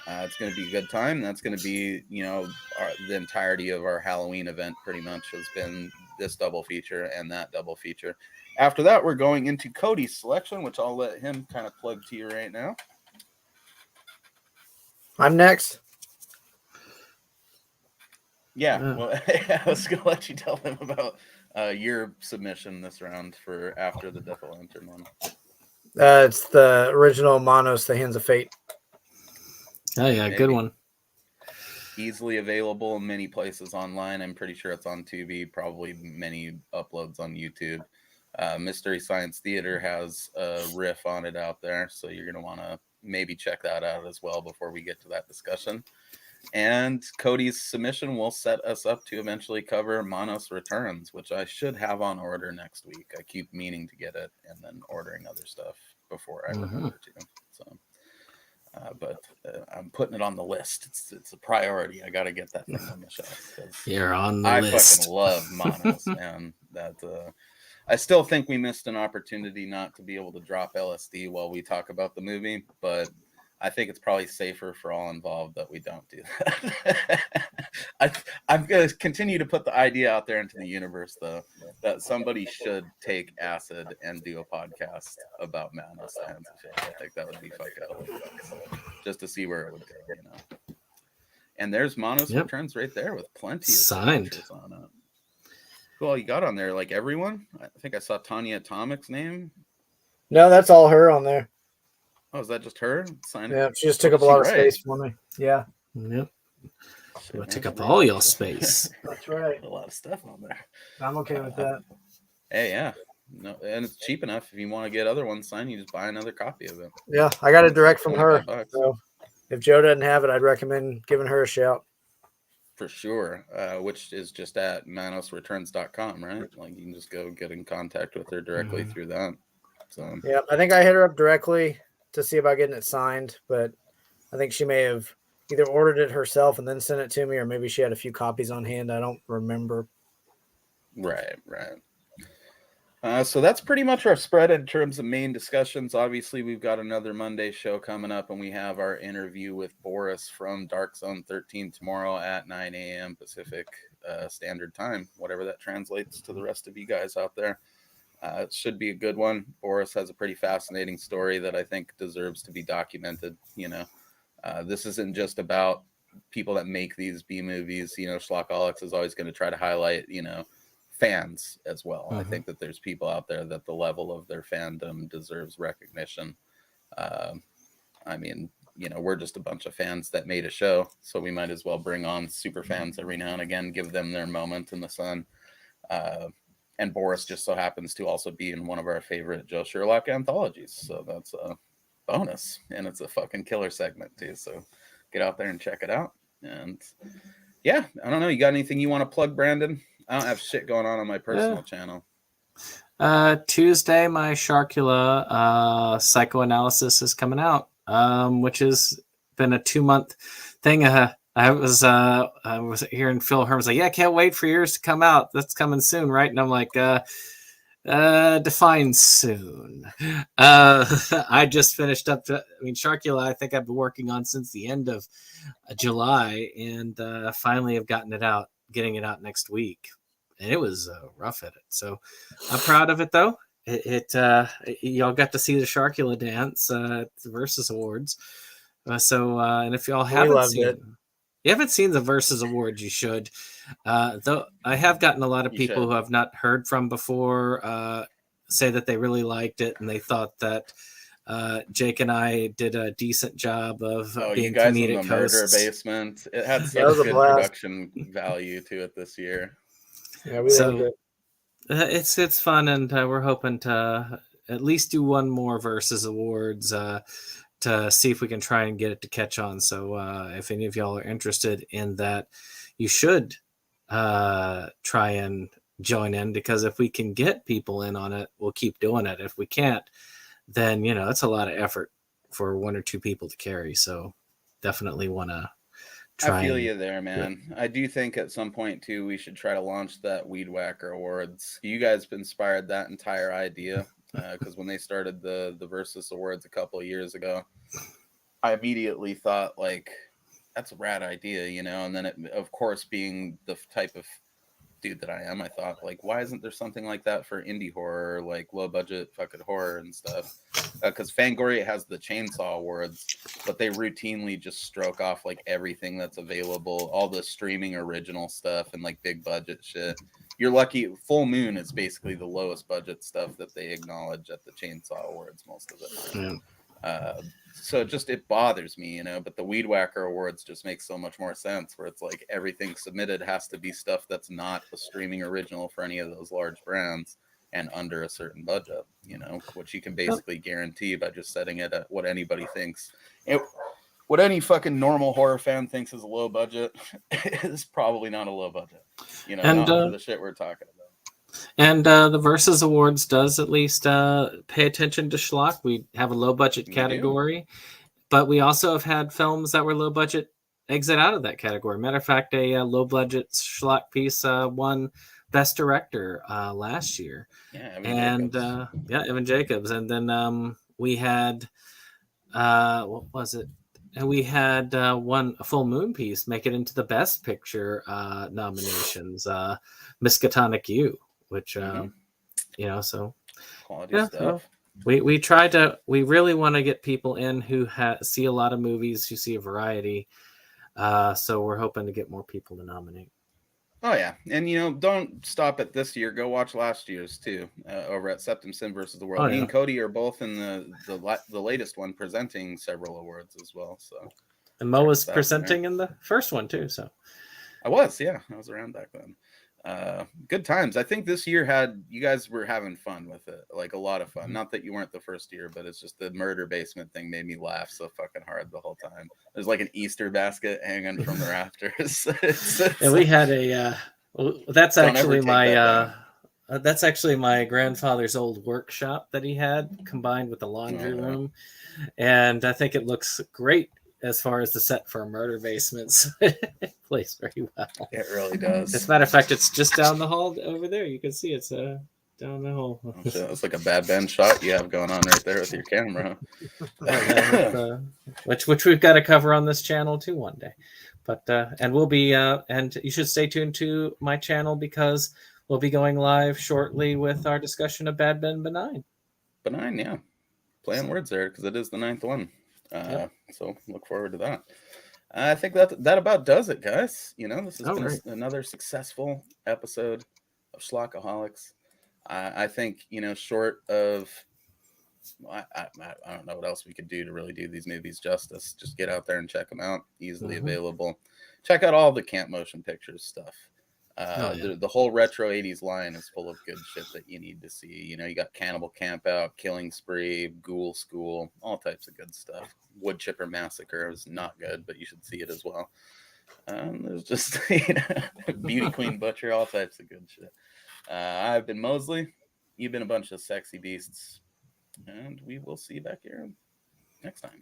It's going to be a good time. That's going to be, the entirety of our Halloween event pretty much has been this double feature and that double feature. After that, we're going into Cody's selection, which I'll let him kind of plug to you right now. I'm next. Yeah, well, I was going to let you tell them about your submission this round for after the Death o' Lantern one. It's the original Manos, The Hands of Fate. Oh, yeah, good one. Easily available in many places online. I'm pretty sure it's on Tubi, probably many uploads on YouTube. Mystery Science Theater has a riff on it out there, so you're going to want to maybe check that out as well before we get to that discussion. And Cody's submission will set us up to eventually cover Manos Returns, which I should have on order next week. I keep meaning to get it and then ordering other stuff before I remember to. So, but I'm putting it on the list. It's a priority. I got to get that thing on the shelf. You're on the list. I fucking love Manos, man. I still think we missed an opportunity not to be able to drop LSD while we talk about the movie, but I think it's probably safer for all involved that we don't do that. I'm going to continue to put the idea out there into the universe, though, that somebody should take acid and do a podcast about Manos. I think that would be fucking hilarious, just to see where it would go, And there's Manos Returns right there with plenty of signed on it. Who all you got on there? Like everyone? I think I saw Tanya Atomic's name. No, that's all her on there. Oh, is that just her? Signed Yeah, she just took up a lot of space for me. Yeah. Yep. We'll take up all your space. That's right. A lot of stuff on there. I'm okay with that. Hey, yeah. No, and it's cheap enough. If you want to get other ones signed, you just buy another copy of it. Yeah, I got it direct from her. So if Joe doesn't have it, I'd recommend giving her a shout. For sure. Which is just at manosreturns.com, right? Like you can just go get in contact with her directly through that. So yeah, I think I hit her up directly to see about getting it signed, but I think she may have either ordered it herself and then sent it to me, or maybe she had a few copies on hand. I don't remember. Right. So that's pretty much our spread in terms of main discussions. Obviously, we've got another Monday show coming up, and we have our interview with Boris from Dark Zone 13 tomorrow at 9 a.m. Pacific Standard Time, whatever that translates to the rest of you guys out there. It should be a good one. Boris has a pretty fascinating story that I think deserves to be documented. This isn't just about people that make these B movies. Schlockaholics is always going to try to highlight, fans as well. I think that there's people out there that the level of their fandom deserves recognition. We're just a bunch of fans that made a show, so we might as well bring on super fans every now and again, give them their moment in the sun. And Boris just so happens to also be in one of our favorite Joe Sherlock anthologies. So that's a bonus. And it's a fucking killer segment too. So get out there and check it out. And yeah, I don't know. You got anything you want to plug, Brandon? I don't have shit going on my personal channel. Tuesday, my Sharkula psychoanalysis is coming out, which has been a 2-month thing. I was hearing Phil Herman's like, yeah, can't wait for yours to come out. That's coming soon, right? And I'm like, define soon. I just finished up. Sharkula, I think I've been working on since the end of July, and finally have getting it out next week. And it was rough at it. So I'm proud of it, though. Y'all got to see the Sharkula dance at the Versus Awards. And if y'all haven't seen the Versus Awards, you should. Though I have gotten a lot of people who I've not heard from before say that they really liked it, and they thought that Jake and I did a decent job of being you guys comedic in the murder hosts. basement. It had such good production value to it this year. Yeah, we loved it. It's fun, and we're hoping to at least do one more Versus Awards to see if we can try and get it to catch on. So if any of y'all are interested in that, you should try and join in, because if we can get people in on it, we'll keep doing it. If we can't, then it's a lot of effort for one or two people to carry. So definitely want to try. I feel you there, man. I do think at some point too we should try to launch that Weed Whacker Awards. You guys inspired that entire idea, because when they started the Versus Awards a couple of years ago, I immediately thought, like, that's a rad idea, and then it, of course, being the type of dude that I am, I thought, like, why isn't there something like that for indie horror, like low budget fucking horror and stuff? Because Fangoria has the Chainsaw Awards, but they routinely just stroke off like everything that's available, all the streaming original stuff and like big budget shit. You're lucky. Full Moon is basically the lowest budget stuff that they acknowledge at the Chainsaw Awards, most of it. Yeah. So it bothers me, but the Weed Whacker Awards just makes so much more sense, where it's like everything submitted has to be stuff that's not a streaming original for any of those large brands and under a certain budget, which you can basically guarantee by just setting it at what anybody thinks. What any fucking normal horror fan thinks is a low budget is probably not a low budget, not for the shit we're talking about. And the Versus Awards does at least pay attention to schlock. We have a low budget category, but we also have had films that were low budget exit out of that category. Matter of fact, a low budget schlock piece won Best Director last year. Yeah, Evan Jacobs. Evan Jacobs. And then we had what was it? And we had a Full Moon piece make it into the Best Picture nominations, Miskatonic You. Which so quality stuff. We really want to get people in who see a lot of movies, who see a variety. So we're hoping to get more people to nominate. Oh yeah, and don't stop at this year. Go watch last year's too, over at Septum Sin versus the World. Me and Cody are both in the latest one, presenting several awards as well. So and Mo was presenting in the first one too. So I was around back then. Good times. I think this year you guys were having fun with it, like a lot of fun. Not that you weren't the first year, but it's just the murder basement thing made me laugh so fucking hard the whole time. There's like an Easter basket hanging from the rafters. And we had that's actually my grandfather's old workshop that he had combined with the laundry room, and I think it looks great as far as the set for murder basements. It plays very well. It really does. As a matter of fact, it's just down the hall over there. You can see it's down the hall. It's like a Bad Ben shot you have going on right there with your camera. Which we've got to cover on this channel too one day. But and we'll be and you should stay tuned to my channel, because we'll be going live shortly with our discussion of Bad Ben Benign. Benign, yeah. Playing words there, because it is the 9th one. So look forward to that. I think that about does it, guys. This has been another successful episode of Schlockaholics. I think, short of, I don't know what else we could do to really do these movies justice. Just get out there and check them out. Easily available. Check out all the Camp Motion Pictures stuff. The whole retro 80s line is full of good shit that you need to see. You got Cannibal Campout, Killing Spree, Ghoul School, all types of good stuff. Wood Chipper Massacre is not good, but you should see it as well. There's just Beauty Queen Butcher, all types of good shit. I've been Mosley. You've been a bunch of sexy beasts. And we will see you back here next time.